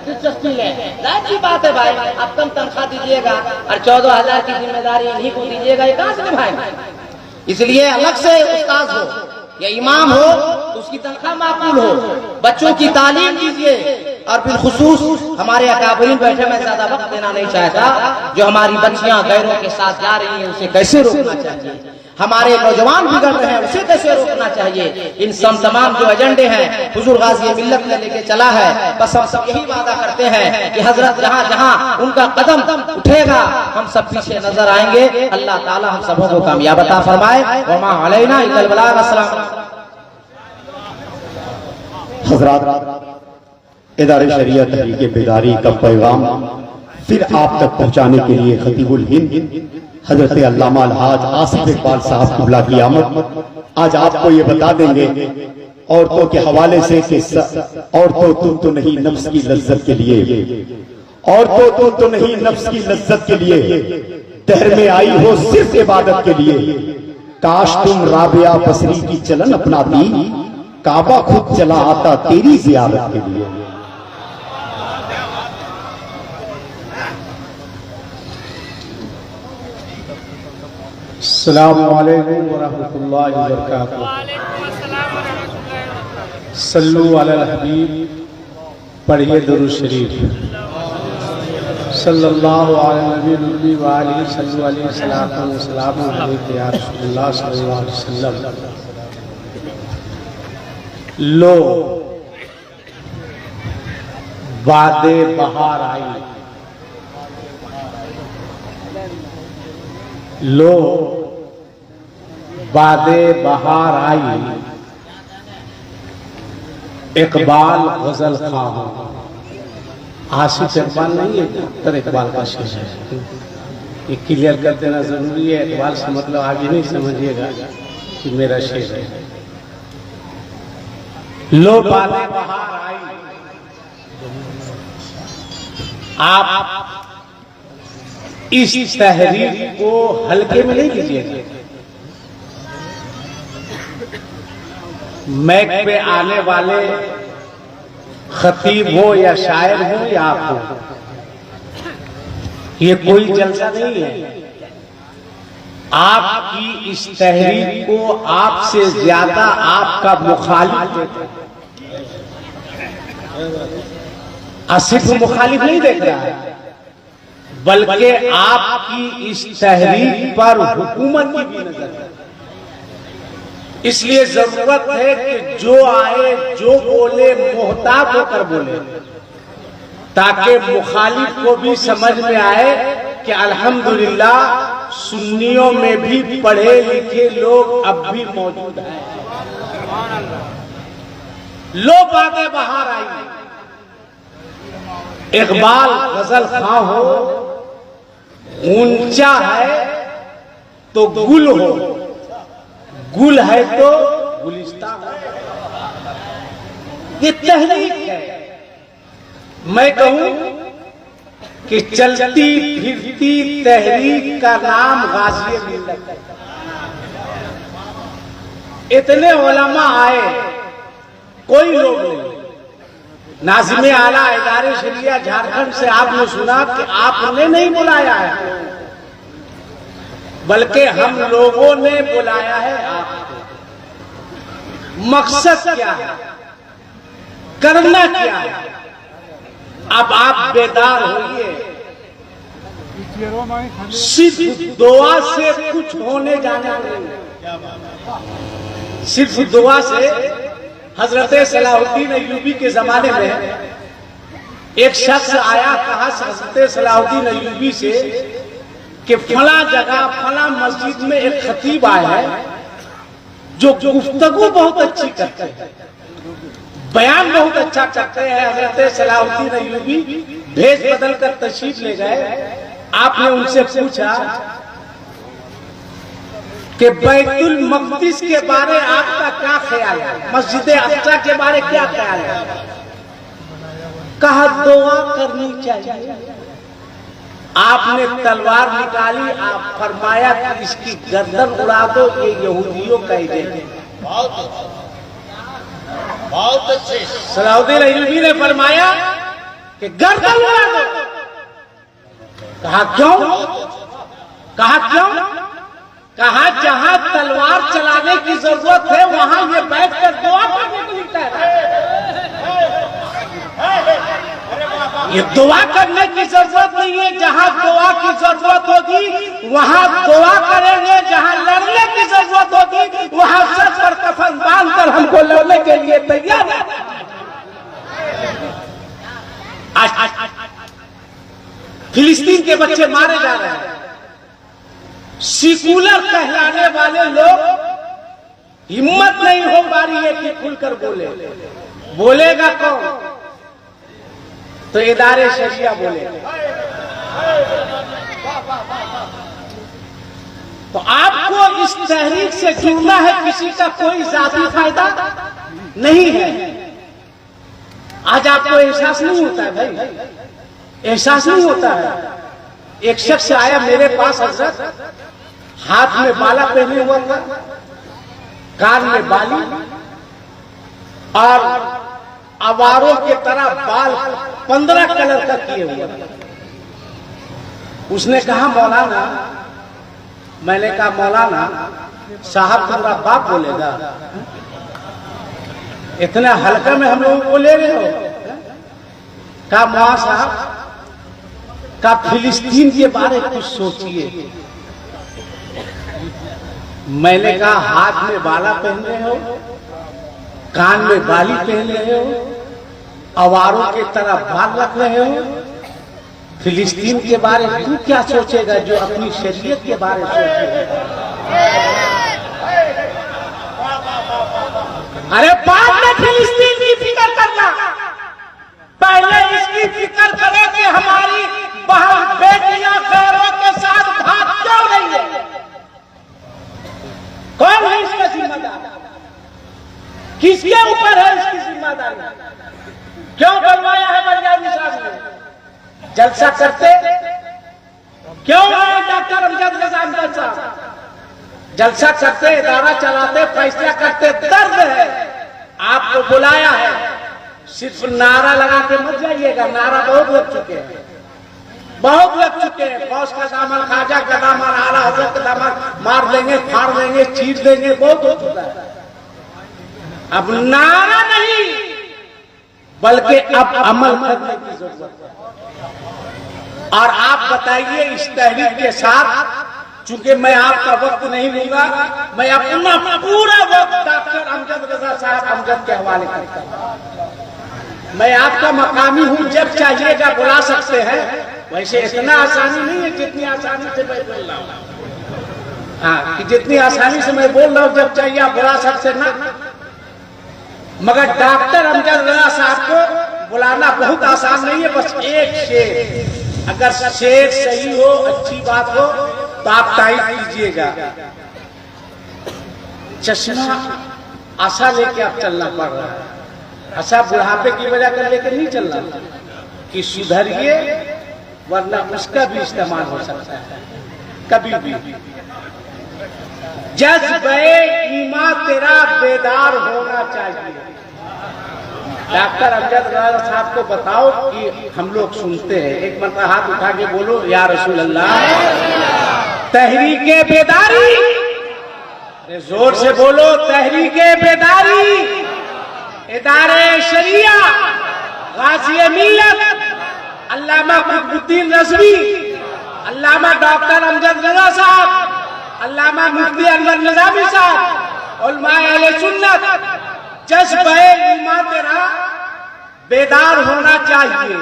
दिलचस्पी ले। जाहिर सी बात है भाई, आप कम तनख्वाह दीजिएगा और 14,000 की जिम्मेदारी इन्हीं को दीजिएगा, ये कहां से निभाएंगे? इसलिए अलग से उस्ताद हो या इमाम हो तो उसकी तनख्वाह माकूल हो, बच्चों की तालीम दीजिए। और बिलखुसूस हमारे अकाबरीन बैठे, मैं ज्यादा वक्त देना नहीं चाहता, जो हमारी बच्चियां गैरों के साथ जा रही हैं उसे कैसे रोकना चाहिए, हमारे नौजवान बिगड़ रहे हैं उसे कैसे रोकना चाहिए। इन सब तमाम जो एजेंडे हैं हुजूर गाज़ी मिल्लत ने लेके चला है। बस हम सब यही वादा करते हैं कि हजरत जहां जहां उनका कदम उठेगा, हम सब पीछे नजर आएंगे। अल्लाह ताला हम सबों को कामयाब अता फरमाए। वमा अलैना इल्लल बलाग। अस्सलाम। हजरात, इदारे शरीयत तहरीके बेदारी का पैगाम फिर आप तक पहुंचाने के लिए खतीबुल हिंद हजरत अल्लामा अलहाज आसिफ इकबाल साहब क़िबला की आमद आज आपको ये बता देंगे औरतों के हवाले से कि औरतों तुम तो नहीं नफ्स की लज्जत के लिए, औरतों तुम तो नहीं नफ्स की लज्जत के लिए, तहर में आई हो सिर्फ इबादत के लिए। काश तुम राबिया बसरी की चलन अपनाती, काबा खुद चला आता तेरी जियारत के लिए। अस्सलामु अलैकुम वरहमतुल्लाहि वबरकातुहू। सल्लु अलल हबीब, पढ़िए दुरूद शरीफ। सल्लल्लाहु अलैहि व आलिहि सल्लु अलैहि सलातु व सलामु अलैका या रसूलल्लाह सल्लल्लाहु अलैहि वसल्लम। लो वादे बहार आई, लो वादे बहार आई, इकबाल गजल खां हूं। आसिफ इकबाल नहीं है, डॉक्टर इकबाल का शेर है। ये क्लियर कर देना जरूरी है। इकबाल से मतलब आगे नहीं समझिएगा कि मेरा शेर है। लो वादे बहार आई, आप इस तहरीर को हल्के में नहीं लीजिएगा। मैक पे आने वाले खतीब हो या शायर हो या आप हो, ये कोई जलसा नहीं है। आपकी इस तहरीर को आपसे ज्यादा आपका मुखालिफ देता है। सिर्फ मुखालिफ नहीं देख रहा है, बल्कि आपकी इस तहरीर पर हुकूमत की भी नजर है। इसलिए जरूरत है कि जो आए जो बोले मोहताब होकर बोले, ताकि मुखालिफ को भी समझ में आए कि अल्हम्दुलिल्लाह सुन्नियों में भी पढ़े लिखे लोग अब भी मौजूद हैं। लो बातें बाहर आई, इकबाल गजल खां हो, ऊंचा है तो गुल हो, गुल है तो गुलिस्तान हो। ये तहरीक है। मैं कहूं कि चलती फिरती तहरीक का नाम गाज़िए मिल्लत है। इतने उलमा आए, कोई लोग नहीं। नाज़िम आला इदारे शरिया झारखंड से आपने सुना कि आपने नहीं बुलाया है, बल्कि हम लोगों ने बुलाया है आपको। मकसद क्या है, करना क्या है? अब आप बेदार होइए। सिर्फ दुआ से कुछ होने जाने नहीं, सिर्फ दुआ से। हजरत सलाहुद्दीन अय्यूबी के जमाने में एक शख्स आया, कहा हजरत सलाहुद्दीन अय्यूबी से कि फला जगह फला मस्जिद में एक खतीब आया है जो गुफ्तगू बहुत अच्छी करते हैं, बयान बहुत अच्छा करते हैं। हजरत सलाहुद्दीन अय्यूबी भेष बदल कर तशरीफ ले गए। आपने उनसे पूछा कि बैतुल मक़दिस के बारे आपका क्या ख्याल है, मस्जिद अक़सा के बारे क्या ख्याल है? कहा दुआ करनी चाहिए। आपने तलवार निकाली, आप फरमाया कि इसकी गर्दन उड़ा दो, ये यहूदियों का इजेंट है। बहुत अच्छे। सलाहुद्दीन अय्यूबी ने फरमाया कि गर्दन उड़ा दो। कहा क्यों? कहा क्यों? कहा जहां तलवार चलाने की जरूरत है वहां ये बैठकर दुआ करने को मिलता है। ये दुआ करने की जरूरत नहीं है। जहां दुआ की जरूरत होगी वहां दुआ करेंगे, जहां लड़ने की जरूरत होगी वहां सर पर कफन बांधकर हमको लड़ने के लिए तैयार है। आज फिलिस्तीन के बच्चे मारे जा रहे हैं। सेकुलर कहलाने वाले लोग हिम्मत नहीं हो पा रही है कि खुलकर बोले। बोलेगा कौन? तो इदारे शरिया बोले। तो आपको इस तहरीक से जुड़ना है, किसी का कोई जाती फायदा नहीं है। आज आपको एहसास नहीं होता है भाई, एहसास नहीं होता है। एक शख्स आया मेरे पास, हजरत हाथ में बाला पहने हुआ था, कान में बाली और अवारों के तरह बाल 15 कलर का किए हुए। उसने कहा मौलाना मैंने कहा मौलाना साहब तुम्हारा बाप बोलेगा, इतना हल्का में हम लोग को ले रहे हो। कहा मौलाना साहब का फिलिस्तीन के बारे में कुछ सोचिए। मैंने कहा हाथ में बाला पहन रहे हो, कान में बाली पहन रहे हो, अवारों के तरह बाल रख रहे हो, फिलिस्तीन के बारे में तू क्या सोचेगा जो अपनी शरीयत के बारे में सोचेगा। अरे बाद में फिलिस्तीन की फिक्र करना, पहले इसकी फिक्र करे कि हमारी बहन बेटियां गैरों के साथ भाग क्यों रही है, कौन है इसका जिम्मेदार, किसके ऊपर है इसकी जिम्मेदारी, क्यों बनवाया है बलियावी साहब ने। जलसा करते क्यों आए डॉक्टर अमजद रजा अमजद साहब, जलसा करते, इदारा चलाते, फैसला करते, दर्द है, आपको बुलाया है, सिर्फ नारा लगा के मत जाइएगा, नारा बहुत लग चुके हैं, बहुत लग चुके हैं। गौस का दामन, खाजा का दामन, आला हजरत का दामन मार देंगे, फाड़ देंगे, चीर देंगे, बहुत हो चुका है। अब नारा नहीं बल्कि अब अमल करने की जरूरत है। और आप बताइए इस तहरीक के साथ, चूंकि मैं आपका वक्त नहीं लूंगा, मैं अपना पूरा वक्त डॉक्टर अमजद रजा साहब अमजद के हवाले करता हूं। मैं आपका मकामी हूं, जब चाहिएगा बुला सकते हैं। वैसे इतना आसानी नहीं है जितनी आसानी से मैं बोल रहा हूं, हाँ, कि जितनी आसानी से मैं बोल रहा हूं, जब चाहिए आप बुला सकते ना। मगर डॉक्टर अमजद रजा साहब को बुलाना बहुत आसान नहीं है। बस एक शेर, अगर शेर सही हो, अच्छी बात हो, तो आप तारीफ कीजिएगा। चश्मा आशा लेके आप चलना पड़ रहा है, आशा बुढ़ापे की वजह कर लेके नहीं चलना, कि सुधरिए वरना उसका भी इस्तेमाल हो सकता है कभी भी। जज्बे ईमान तेरा बेदार होना चाहिए। डॉक्टर अमजद रजा साहब को बताओ कि हम लोग सुनते हैं, एक मरतबा हाथ उठा के बोलो या रसूल अल्लाह। तहरीके बेदारी, जोर से बोलो, तहरीके बेदारी, इदारे शरिया, गाज़ी मिल्लत, अल्लामा कुतुबुद्दीन रज़वी, अल्लामा डॉक्टर अमजद रजा साहब, अल्लामा मुफ्ती अनवर निज़ामी साहब, उलमाए अहले सुन्नत, जज्बे ईमान तेरा बेदार होना चाहिए।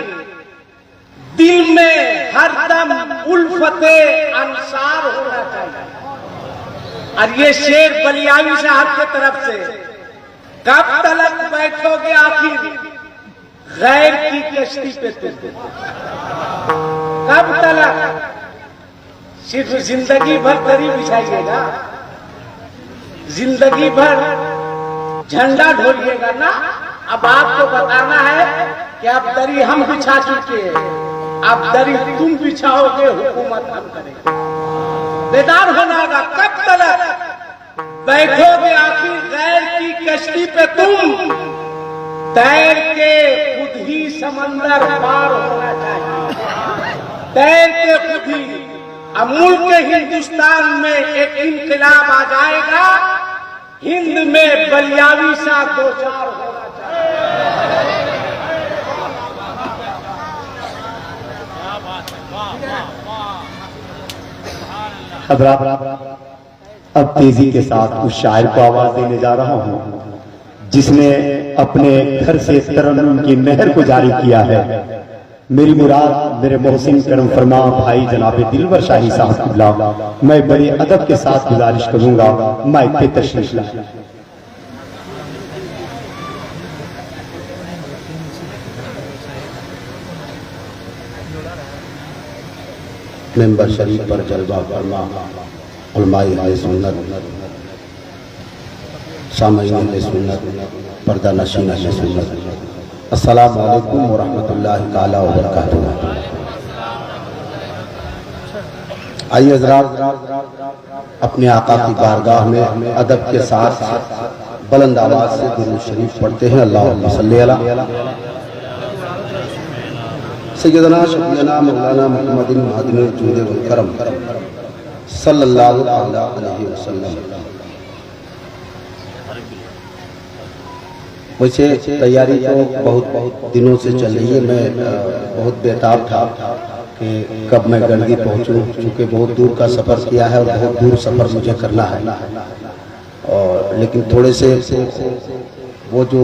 दिल में हरदम उल्फते अंसार होना चाहिए। और ये शेर बलियावी साहब की तरफ से, कब तलक बैठोगे आखिर गैर की कश्ती पे तुम, कब तलक, सिर्फ जिंदगी भर दरी बिछाइएगा, जिंदगी भर झंडा ढोलिएगा ना। अब आपको बताना है कि अब दरी हम बिछा चुके हैं, अब दरी तुम बिछाओगे, हुकूमत हम करेंगे। बेदार होना होगा, कब तक बैठोगे आखिर गैर की कश्ती पे तुम, तैर के खुद ही समंदर पार होना चाहिए, तैर के खुद ही। अब मुल्क हिंदुस्तान में एक इनकलाब आ जाएगा, हिंद में बलियावी सा दो चार होना चाहिए। अब तेजी के साथ उस शायर को आवाज देने जा रहा हूं जिसने अपने घर से तरन्नुम की नहर को जारी किया है। मेरी मुराद मेरे मोहसिन करम फरमा भाई जनाबे दिलवर शाही साहब किबला, मैं बड़े अदब के साथ गुजारिश करूंगा माइक पे तशरीफ लाएं। मेंबर शरीफ पर जलवा फरमा उलमाए अहले सुन्नत, सामईन अहले सुन्नत, पर्दा नशीन अहले सुन्नत, अस्सलामु अलैकुम व रहमतुल्लाहि तआला व बरकातुहू। आइए हज़रात अपने आका की बारगाह में अदब के साथ बुलंद आवाज से दुरूद शरीफ पढ़ते हैं। अल्लाहुम्मा सल्ली अला सैयदना शफीना मौलाना मुहम्मदिन महदिन जूद वल करम सल्लल्लाहु अलैहि वसल्लम। वैसे तैयारी तो बहुत दिनों से चल रही है। मैं बहुत बेताब था कि कब मैं गंडकी पहुंचूं, क्योंकि बहुत दूर का सफ़र किया है और बहुत दूर सफ़र मुझे करना है। और लेकिन थोड़े से वो जो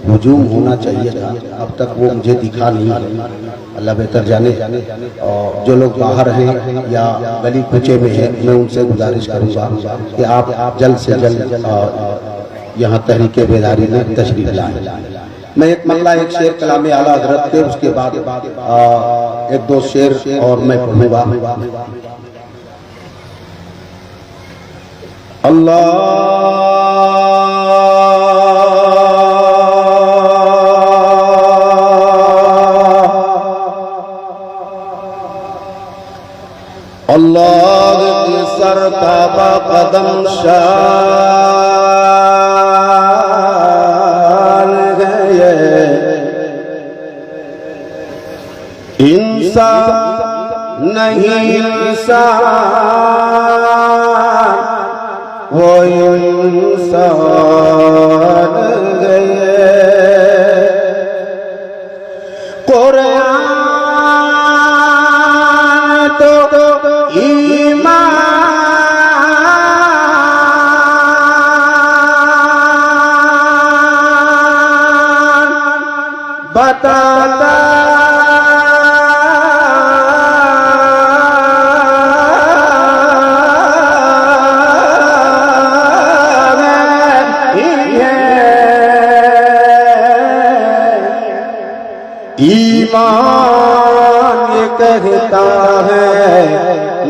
हुजूम होना चाहिए था अब तक वो मुझे दिखा नहीं, अल्लाह बेहतर जाने। और जो लोग बाहर हैं या गली कूचे में हैं, मैं उनसे गुजारिश करूँगा कि आप जल्द से जल्द यहाँ तहरीके बेदारी में तशरीफ लाएं। मैं एक मतला एक शेर कलाम आला हज़रत के, उसके बाद एक दो शेर और मैं पढ़ूंगा। अल्लाह के सर ताबा कदम शान है इंसान नहीं इंसान वो इंसान गए। कुरान तो ईमान बताता ईमान ये कहता है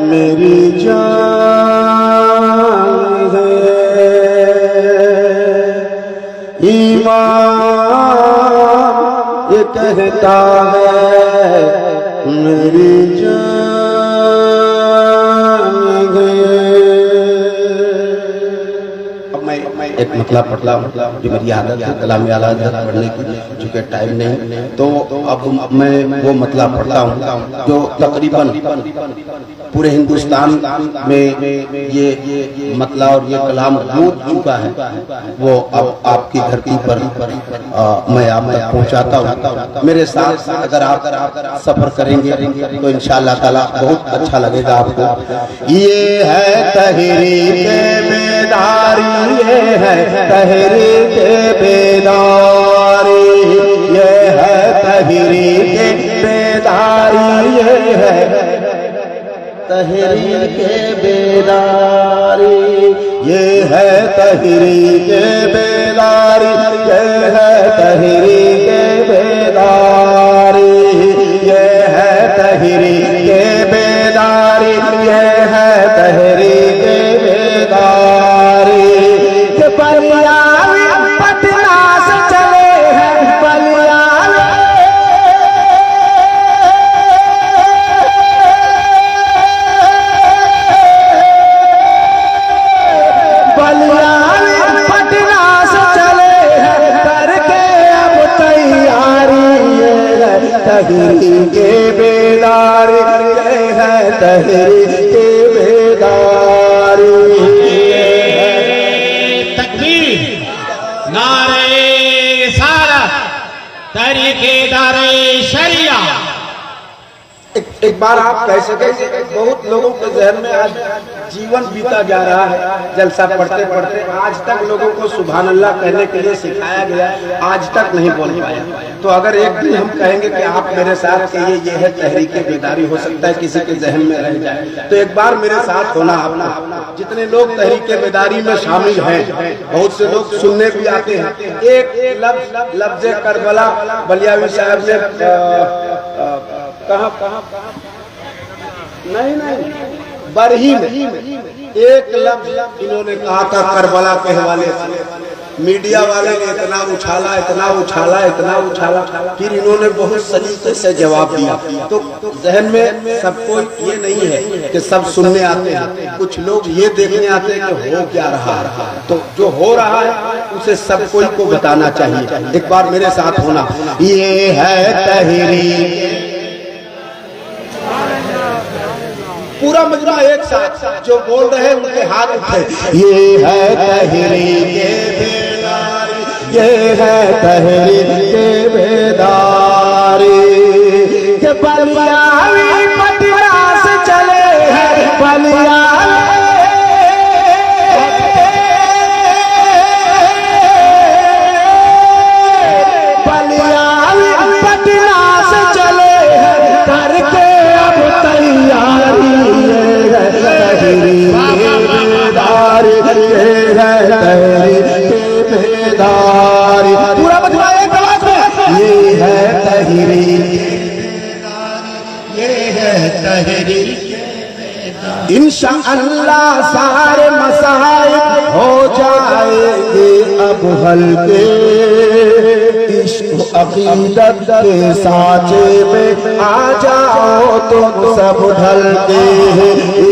मेरी जान है। ईमान ये कहता है मेरी जान है। अब मैं एक मतला पढ़ला जो मेरी आदत है कलाम आला हज़रत पढ़ने की, चूँकि टाइम नहीं तो अब मैं वो मतला पढ़ता हूँ जो तकरीबन पूरे हिंदुस्तान में ये मतला और ये कलाम गूंज चुका है। वो अब आपकी धरती पर मैं आप तक पहुँचाता हूँ। मेरे साथ अगर आप सफर करेंगे तो इंशाअल्लाह ताला बहुत अच्छा लगेगा आपको। ये है तहरीक बेदारी, ये है तहरीक बेदारी, ये है तहरीक बेदारी, ये है तहरीक बेदारी, ये है तहरीक बेदारी, ये है तहरीक बेदारी, ये है तहरीक बेदारी, ये है तहरीक बेदारी। बलियावी पटना से चले हैं, बलियावी बलियावी पटना से चले हैं करके अब तैयारी। ये है तहरीक बेदारी, ये है तहरीक बेदारी। नारे रिसालत तहरीके-ए-दारे शरिया। एक बार आप कह सकेंगे बहुत लोगों के जहन में आज जीवन बीता जा रहा है, जलसा पढ़ते पढ़ते आज तक लोगों को सुभान अल्लाह कहने के लिए सिखाया गया, आज तक नहीं बोल पाया। तो अगर एक दिन हम कहेंगे कि आप मेरे साथ कहिए ये है तहरीके बेदारी, हो सकता है किसी के जहन में रह जाए। तो एक बार मेरे साथ होना आपको। जितने लोग तहरीके बेदारी में शामिल हैं, बहुत से लोग सुनने भी आते हैं। एक लफ्ज करबला बलियावी साहब ने कहाँ नहीं बरही में एक लफ्ज इन्होंने कहा था करबला के हवाले से। मीडिया वाले ने इतना उछाला, इतना उछाला, इतना उछाला, फिर इन्होंने बहुत सलीके से जवाब दिया। तो जहन में सबको ये नहीं है कि सब सुनने आते हैं, कुछ लोग ये देखने आते हैं कि हो क्या रहा है। तो जो हो रहा है उसे सब कोई को बताना चाहिए। एक बार मेरे साथ होना। ये है तहरीक पूरा मजमा एक साथ जो बोल रहे हैं उनके हाथ उठे। ये है तहरीक बेदारी, ये है तहरीक बेदारी के बलियावी पटना से चले हैं बलियावी पटना से चले हैं करके अब तैयारी बेदारी बेदारी पूरा मजमा एक आवाज में ये है तहरीक ये है तहरीक इंशाअल्लाह सारे मसाइल हो जाएंगे अब हल्के इश्क अकीदत के सांचे में आ जाओ तुम सब ढल के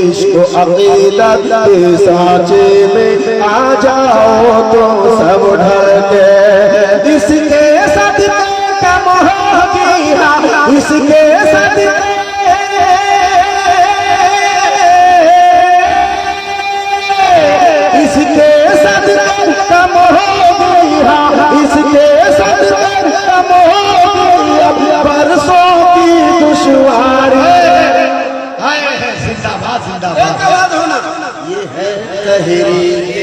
इश्क अकीदत के सांचे में आ जाओ तुम सब ढल के इसके सदके कम होगी इसके सदके इसके सदके कम होगी इसके सदके कम होगी अब बरसों की दुश्वारी जिंदाबाद जिंदाबाद होना ये है तहरीक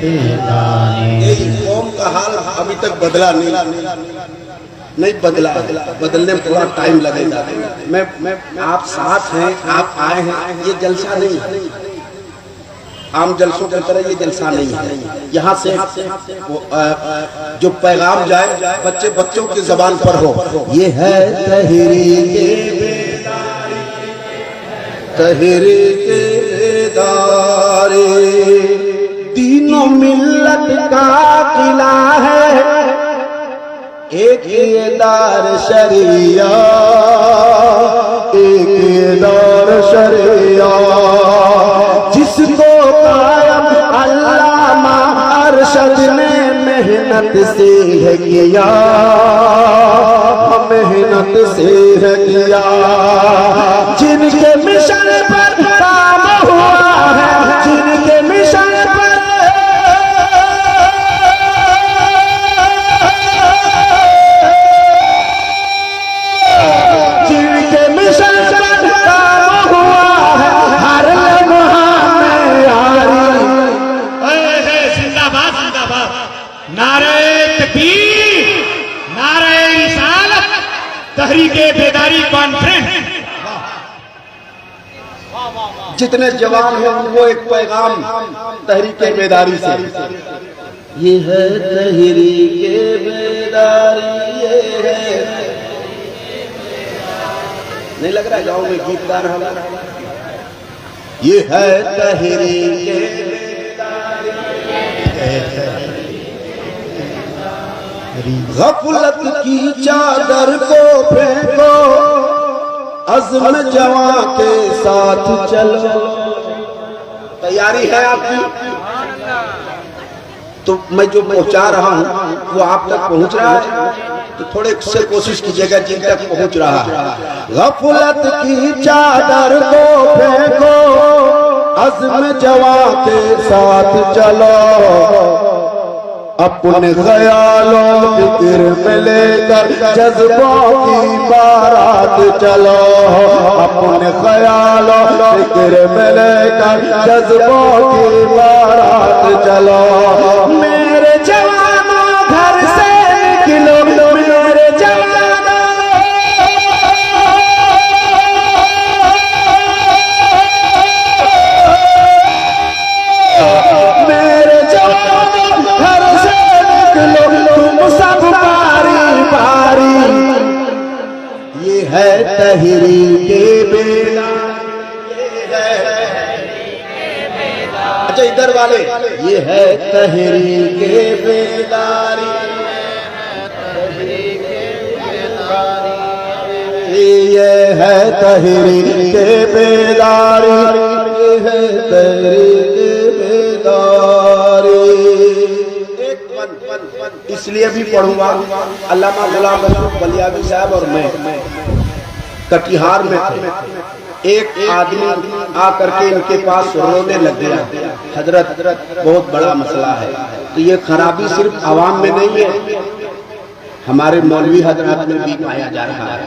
बेदारी यही कौम का हाल अभी तक बदला नहीं बदला बदलने में थोड़ा टाइम लगेगा। मैं आप साथ हैं आप आए हैं ये जलसा नहीं है आम जलसों की तरह ये जलसा नहीं है। यहाँ से जो पैगाम जाए बच्चों की जबान पर हो ये है तहरीक बेदारी तीनों मिल्लत का किला है एक ये दार शरिया एक ये दार शरिया जिसको कायम अल्लामा अरशद ने मेहनत से है किया मेहनत से है किया जिनके मिशन पर काम हुआ है जिनके मिशन पर तहरीके बेदारी कॉन्फ्रेंस जितने जवान हैं उनको एक पैगाम तहरीके बेदारी से ये है तहरीके बेदारी ये है नहीं लग रहा गाँव में गीत गा रहा ये है तहरीके गफलत की चादर को फेंको अज़्म जवां के साथ चलो तैयारी है आपकी तो मैं जो पहुंचा रहा हूं वो आप तक पहुंच रहा है तो थोड़े से कोशिश कीजिएगा जिन तक पहुंच रहा है। गफलत की चादर को फेंको अज़्म जवां के साथ चलो अपने ख्यालों फिक्र में लेकर जज्बों की बारात चलो अपने ख्यालों फिक्र में लेकर जज्बों की बारात चलो मेरे जवानों घर से निकलो मेरे जवानों मेरे जवानों घर से तुम सब बारी बारी ये है तहरीके बेदारी अच्छा इधर वाले ये है तहरीके बेदारी ये है तहरीके बेदारी ये है तहरीके बेदारी इसलिए भी पढ़ूंगा अल्लामा गुलाम रसूल बलियावी साहब और मैं कटिहार में थे। एक आदमी आकर के इनके पास रोने लग गया, हजरत बहुत बड़ा मसला है। तो ये खराबी सिर्फ आवाम में नहीं है, हमारे मौलवी हजरात में भी पाया जा रहा है।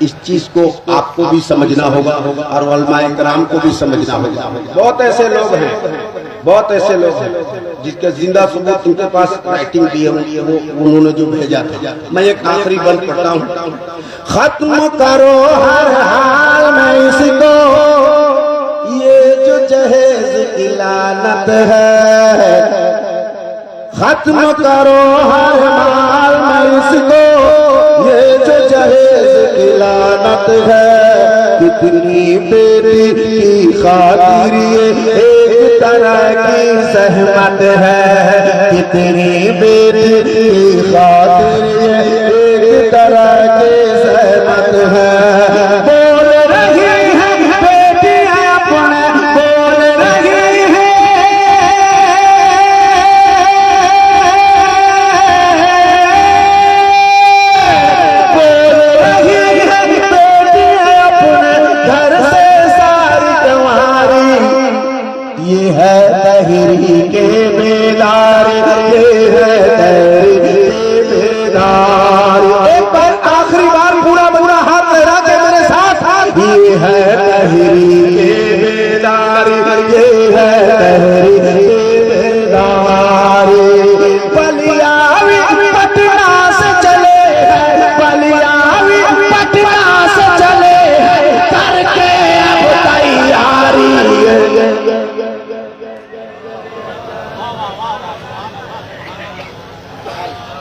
इस चीज को आपको भी समझना होगा और उलमाए कराम को भी समझना होगा। बहुत ऐसे लोग हैं जिसके जिंदा सबूत उनके पास राइटिंग दी है, वो उन्होंने जो भेजा था। मैं एक आखिरी बंद पढ़ता हूँ। खत्म करो हर हाल में इसको, ये जो जहेज की लानत है। खत्म करो हर हाल में इसको, ये जो जहेज की लानत है। कितनी बेटी की खातिर ये एक तरह की सहमत है। कितनी बेटी की खातिर ये एक तरह की सहमत है। बोल रही है बेटियां अपने, बोल रही है, बोल रही है बेटियां अपने घर से सारी तुम्हारी। ये है तहरीके बेदारी, ये है तहरीके बेदारी। एक बार आखिरी बार पूरा पूरा हाथ लहरा के मेरे साथ। ये है तहरीके बेदारी, ये है तहरीके बेदारी। बलियावी पटना से चले हैं, बलियावी पटना से चले हैं, करके अब तैयारी।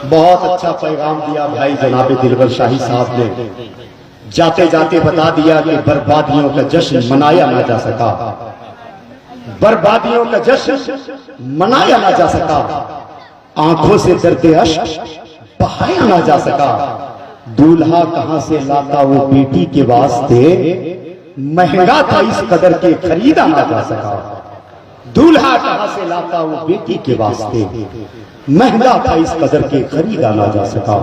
बहुत अच्छा पैगाम दिया भाई जनाब दिलबर शाही साहब ने। जाते जाते बता दिया कि बर्बादियों का जश्न मनाया ना जा सका, बर्बादियों का जश्न मनाया ना जा सका। आंखों से दर्द अश्क बहाया ना जा सका। दूल्हा कहां से लाता वो बेटी के वास्ते, महंगा था इस कदर के खरीदा ना जा सका। दूल्हा कहां से लाता वो बेटी के वास्ते, महंगा था इस कदर के खरीदा ना जा सका।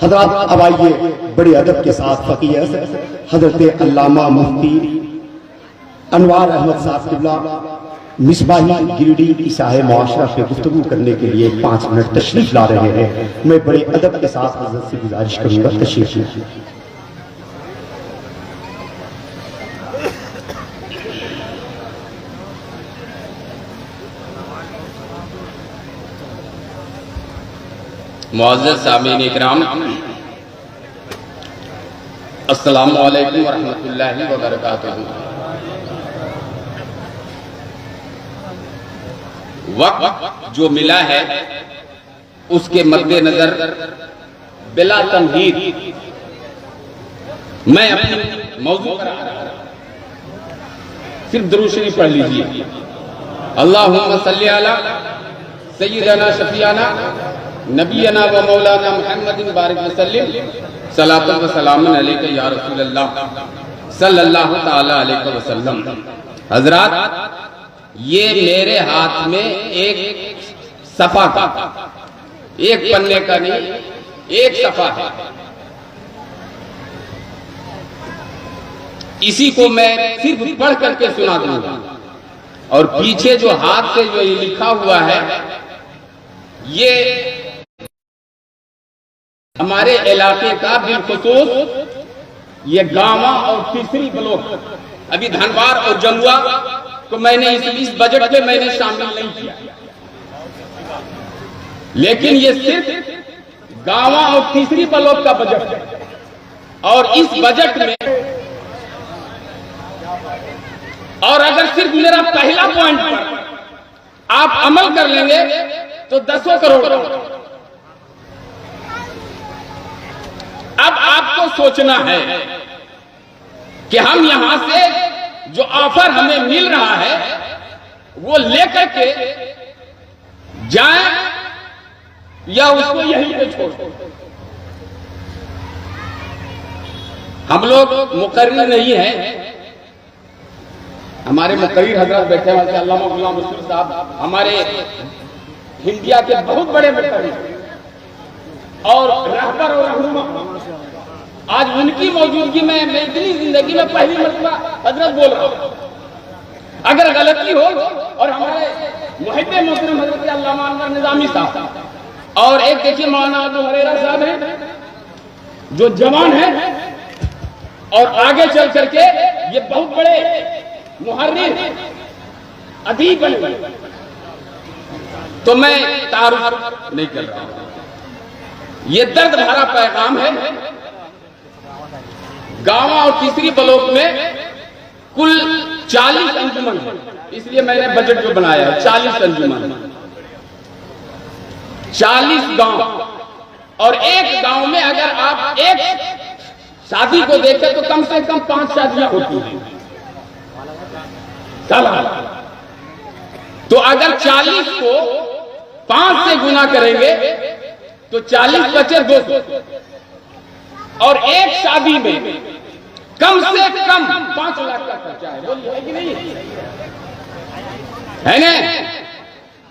हजरत अब आइए बड़े अदब के साथ फकीह हजरत अल्लामा मुफ्ती अनवार अहमद साहब किबला मिसबाही गिरिडीह की साहे मुआशरा से गुफ्तगू करने के लिए 5 मिनट तशरीफ ला रहे हैं। मैं बड़े अदब के साथ हजरत से गुजारिश करूंगा तशरीफ लीजिए। मुअज़्ज़ज़ सामीन इकराम, अस्सलामु अलैकुम व रहमतुल्लाहि व बरकातुहू। वक्त जो मिला है उसके मद्देनजर बिला तमहीद मैं अपने मौजू पर सिर्फ दुरूद शरीफ पढ़ लीजिए। अल्लाहुम्मा सल्ली अला सय्यिदना शफीआना नबीना व मौलाना मुहम्मदिन बारिक वसल्लिम सलातु व सलामुन अलैका या रसूल अल्लाह सल्लल्लाहु तआला अलैहि वसल्लम। हजरात, ये मेरे हाथ में एक सफा का, एक पन्ने का नहीं, एक सफा है। इसी को मैं सिर्फ पढ़ करके सुना दूंगा। और पीछे जो हाथ से जो ये लिखा हुआ है, ये हमारे इलाके का बिलखुसूस ये गांवा और तीसरी ब्लॉक, अभी धनबाद और जमुआ को मैंने इस बजट में मैंने शामिल नहीं किया, लेकिन ये सिर्फ गांवा और तीसरी ब्लॉक का बजट है। और इस बजट में, और अगर सिर्फ मेरा पहला पॉइंट पर आप अमल कर लेंगे तो 10 करोड़। अब आपको सोचना है कि हम यहां से जो ऑफर हमें मिल रहा है वो लेकर के जाएं या उसको यहीं पे छोड़। हम लोग मुकर्रिर नहीं है, हमारे मुकर्रिर हजरत बैठे हैं, अल्लामा गुलाम रसूल साहब हमारे इंडिया के बहुत बड़े मुकर्रिर और रहबर और रहनुमा। आज उनकी मौजूदगी में मैं इतनी जिंदगी में पहली मरतबा हजरत बोल रहा हूँ। अगर गलती हो और हमारे मुहिब्बे मोहतरम हजरत अल्लामा अनवर निजामी साहब और एक देखिए मौलाना अबू हुरैरा साहब हैं जो जवान हैं और आगे चल करके ये बहुत बड़े मुहर्रिर अदीब बने, तो मैं तारुफ नहीं कर रहा हूं। ये दर्द भरा पैगाम है। गांव और तीसरी ब्लॉक में कुल 40 अंजुमन है, इसलिए मैंने बजट जो बनाया है 40 अंजुमन, 40 गांव, और एक गांव में अगर आप एक शादी को देखें तो कम से कम 5 शादियां होती हैं सालाना। तो अगर 40 को 5 से गुना करेंगे तो 40 बचे 200, और एक शादी में कम से कम 5 लाख का खर्चा है, बोलिए है कि नहीं है ना?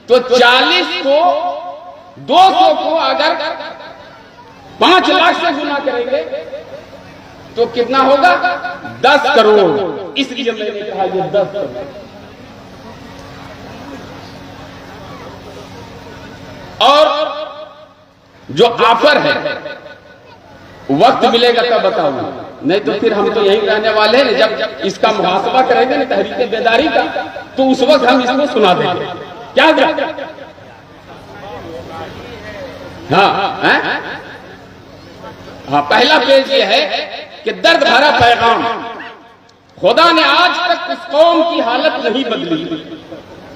तो 40 को 200 को अगर 5 लाख से गुना करेंगे तो कितना होगा? 10 करोड़। इसलिए मैंने कहा ये 10 करोड़। और जो ऑफर है वक्त मिलेगा तब बताऊंगा, नहीं तो फिर हम तो यहीं रहने वाले हैं। जब इसका मुहासबा करेंगे ना तहरीक बेदारी का, तो उस वक्त हम इसको सुना देंगे। क्या हाँ, पहला पेज ये है कि दर्द भरा पैगाम। खुदा ने आज तक उस कौम की हालत नहीं बदली,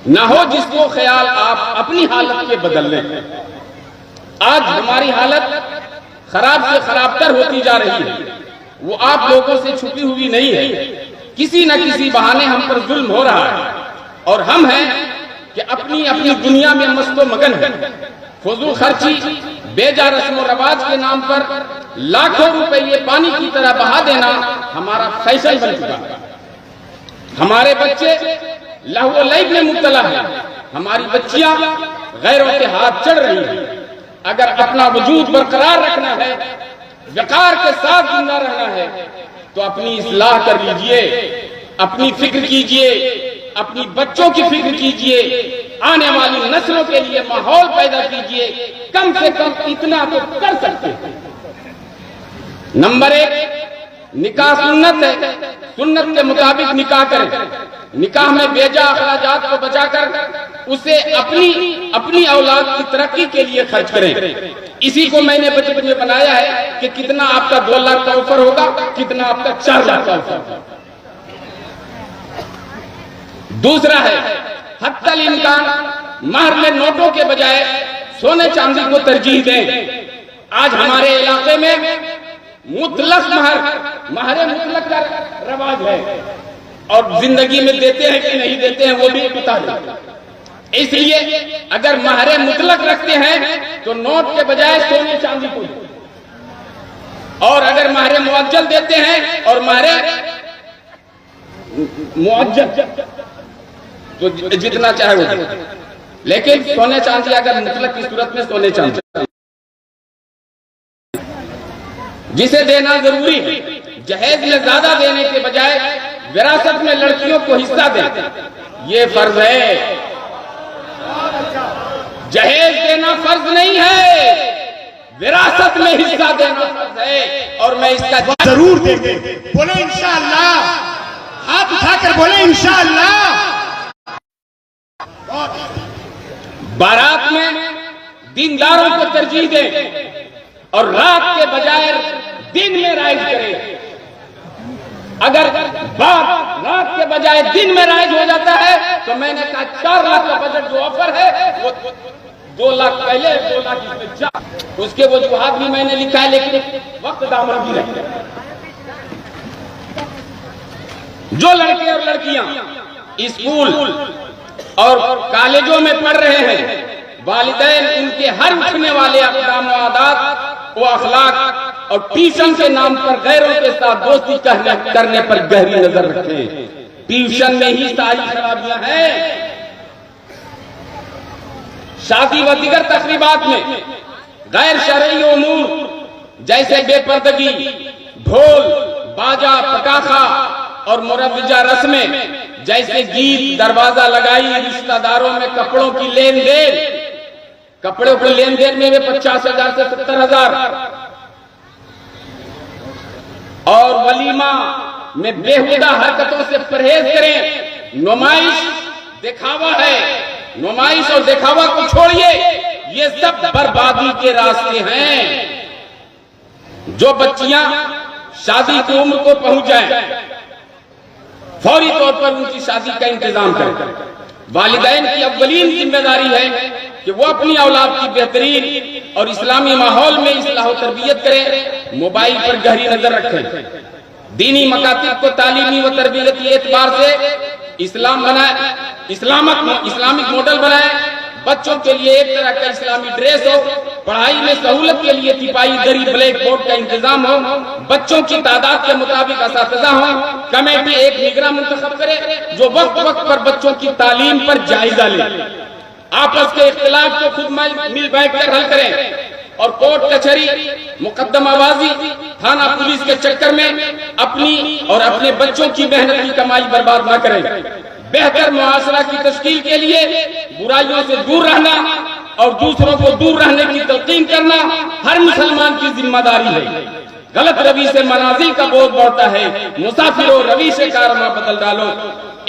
ना हो जिसको ख्याल आप अपनी हालत के बदल लें। आज हमारी हालत खराब से खराबतर होती जा रही है। वो आप लोगों से छुपी हुई नहीं है। किसी न किसी बहाने हम पर जुल्म हो रहा है, और हम हैं कि अपनी अपनी दुनिया में मस्तो मगन है। फजूल खर्ची, बेजा रस्म रवाज के नाम पर लाखों रुपये पानी की तरह बहा देना हमारा फैशन बन चुका है। हमारे बच्चे लहू लैब में मुब्तला है, हमारी बच्चियां गैरों के हाथ चढ़ रही हैं। अगर अपना वजूद बरकरार रखना है, वकार के साथ जिंदा रहना है, तो अपनी इस्लाह कर लीजिए, अपनी फिक्र कीजिए, अपनी बच्चों की फिक्र कीजिए, आने वाली नस्लों के लिए माहौल पैदा कीजिए। कम से कम इतना तो कर सकते हैं। नंबर 1, निकाह सुन्नत है, सुन्नत के मुताबिक निकाह करें। निकाह में बेजा अखराजात को बचाकर उसे अपनी औलाद की तरक्की के लिए खर्च करें। इसी को मैंने बजट में बनाया है कि कितना आपका 2 लाख का ऑफर होगा, कितना आपका 4 लाख का ऑफर। दूसरा है हत्तल इम्कान महर में नोटों के बजाय सोने चांदी को तरजीह दें। आज हमारे इलाके में मुतलक महर मुतलक का रवाज है, और जिंदगी में देते हैं कि नहीं देते हैं वो भी पता नहीं। इसलिए अगर महर मुतलक रखते हैं तो नोट के बजाय सोने चांदी को, और अगर महर मुअज्जल देते हैं और महर मुअज्जल तो जितना चाहे वो, लेकिन सोने चांदी अगर मुतलक की सूरत में सोने चांदी जिसे देना जरूरी है। जहेज में ज्यादा देने के बजाय विरासत में लड़कियों को हिस्सा दें, ये फर्ज है। जहेज देना फर्ज नहीं है, विरासत में हिस्सा देना फर्ज है। और मैं इसका जरूर देंगे। बोले इंशाअल्लाह, हाथ उठाकर बोले इंशाअल्लाह। बारात में दीनदारों को तरजीह दें और रात के बजाय दिन में राइज करें। अगर बात रात के बजाय दिन में राइज हो जाता है तो मैंने कहा 4 लाख का बजट जो ऑफर है वो 2 लाख पहले, 2 लाख इसमें 4। उसके वजूहात भी मैंने लिखा है, लेकिन वक्त दामन भी नहीं। जो लड़के और लड़कियां स्कूल और कॉलेजों में पढ़ रहे हैं, वालिदैन उनके हर उठने वाले अक़दाम व आदात व अखलाक और ट्यूशन के नाम पर गैरों के साथ दोस्ती करने पर गहरी नजर रखें। ट्यूशन में ही सारी खराबियां हैं। शादी व दीगर तकरीबात में गैर शरई उमूर जैसे बेपर्दगी, ढोल बाजा पटाखा और मुरव्वजा रस्में जैसे गीत, दरवाजा लगाई, रिश्तेदारों में कपड़ों की लेन देन, कपड़ों की लेन देन में 50,000 से 70,000 और वलीमा में बेहुदा हरकतों से परहेज करें। नुमाइश दिखावा है, नुमाइश और दिखावा को छोड़िए, ये सब बर्बादी के रास्ते हैं। जो बच्चियां शादी की उम्र को पहुंच जाएं, फौरी तौर पर उनकी शादी का इंतजाम करें। वालिदैन की अव्वलीन जिम्मेदारी है कि वो अपनी औलाद की बेहतरीन और इस्लामी माहौल में इस्लाह और तरबियत करें। मोबाइल पर गहरी नजर रखें, दीनी मकातिब को तालीमी व तरबियती एतबार से इस्लाम बनाए, इस्लामिक मॉडल बनाए। बच्चों के लिए एक तरह का इस्लामी ड्रेस हो, पढ़ाई में सहूलत के लिए तिपाही दरी ब्लैक बोर्ड का इंतजाम हो, बच्चों की तादाद के मुताबिक असातिज़ा हो। कमेटी एक निगरान मुंतखब करे जो वक्त वक्त पर बच्चों की तालीम पर जायजा ले, आपस के इख्तिलाफ को खुद मिल बैठ कर हल करें और कोर्ट कचहरी, मुकदमाबाजी, थाना पुलिस के चक्कर में अपनी और अपने बच्चों की मेहनत की कमाई बर्बाद न करें। बेहतर मुआशरा की तश्कील के लिए बुराइयों से दूर रहना और दूसरों को दूर रहने की तलकीन करना हर मुसलमान की जिम्मेदारी है। गलत रवि से मनाजिल का बोझ बढ़ता है, मुसाफिरों रवि से कारवां बदल डालो।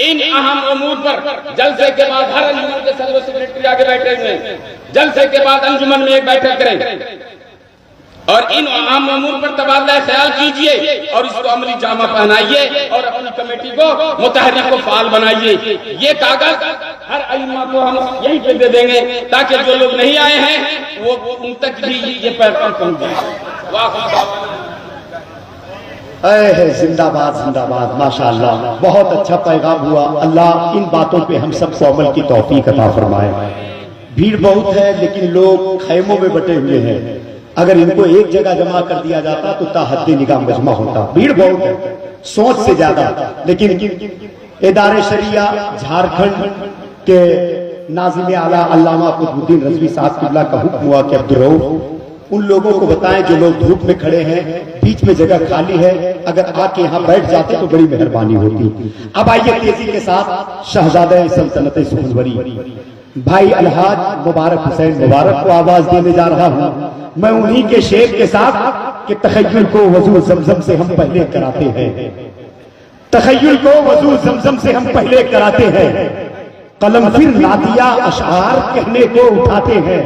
इन अहम उमूर पर जलसे के बाद हर अंजुमन के सदर सेक्रेटरी आगे बैठे हुए हैं, जलसे के बाद अंजुमन में एक बैठक करें और इन अहम उमूर पर तबादला ख्याल कीजिए और इसको अमली जामा पहनाइए और अपनी कमेटी को मुतहर्रिक को फाल बनाइए। ये कागज हर अइम्मा को हम यहीं पे दे देंगे ताकि जो लोग नहीं आए हैं वो उन तक भी ये पैगाम पहुंच जाए। है जिंदाबाद जिंदाबाद, माशाअल्लाह, बहुत अच्छा पैगाम हुआ। अल्लाह इन बातों पे हम सबको अमल की तौफीक अता फरमाए। भीड़ बहुत है लेकिन लोग खैमों में बटे हुए हैं। अगर इनको एक जगह जमा कर दिया जाता तो ताहद्दी निगाह मजमा होता। भीड़ बहुत है, सोच से ज्यादा। लेकिन इदारे शरिया झारखंड के नाज़िम आला अल्लामा कुतुबुद्दीन रज़वी साहब किबला का हुक्म हुआ कि अब्दुर्रऊफ उन लोगों को बताएं जो लोग धूप में खड़े हैं, बीच में जगह खाली है, अगर आके यहाँ बैठ जाते तो बड़ी मेहरबानी होती। अब आइए तेजी के साथ शहजादे सल्तनत सुखनवरी भाई अलहाज मुबारक हुसैन मुबारक को आवाज देने जा रहा हूँ। मैं उन्हीं के शेर के साथ कि तखय्युल को वजू जमजम से हम पहले कराते हैं, तखय्युल को वजू जमजम से हम पहले कराते हैं, कलम फिर नादिया अशआर कहने को उठाते हैं।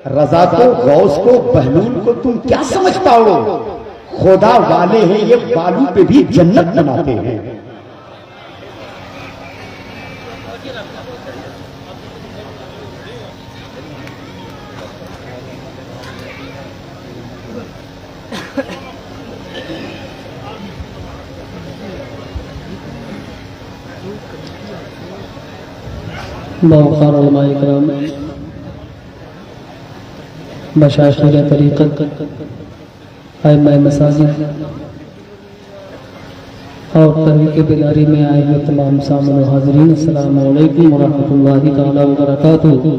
रजा को, गौस को, बहलूल को तुम क्या समझ पाओ, खुदा वाले हैं ये बालू पे भी जन्नत बनाते हैं। मौक़ार उलमाए किराम, मशाइख़ तरीक़त, आइम्माए मसाजिद और तहरीक बेदारी में आए हुए तमाम सामने हाज़रीन, अस्सलामु अलैकुम व रहमतुल्लाहि तआला व बरकातुहू।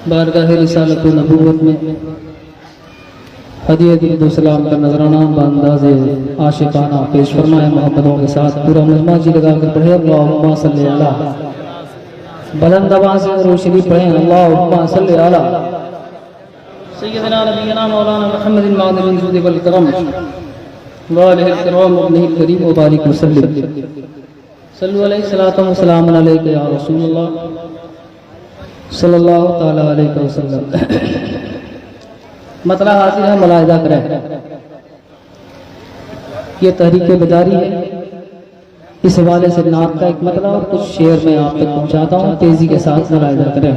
बारगाह रिसालत व नबूवत में हदियत सलाम का नजराना बांदाज़े आशिकाना पेश फरमाए। मोहब्बतों के साथ पूरा मजमा जी लगा कर पढ़े अल्लाहुम्मा सल्ली अला, बुलंद आवाज़ से रोशनी पढ़े अल्लाहुम्मा सल्ली अला सय्यदना नबीना मौलाना मुहम्मद मादिल जुद वल करम व अलैहि किराम इब्निही करीम व बारिक वसल्लम सल्लल्लाहु अलैहि सलातु व सलाम अलैका या रसूलल्लाह सल्लल्लाहु तआला अलैहि वसल्लम। मतला हासिल है, मुलाहिजा करें। ये तहरीक बेदारी है, इस हवाले से नात का एक मतला और कुछ शेर में आप तक पहुंचाता हूँ, तेजी के साथ मुलाहिजा करें।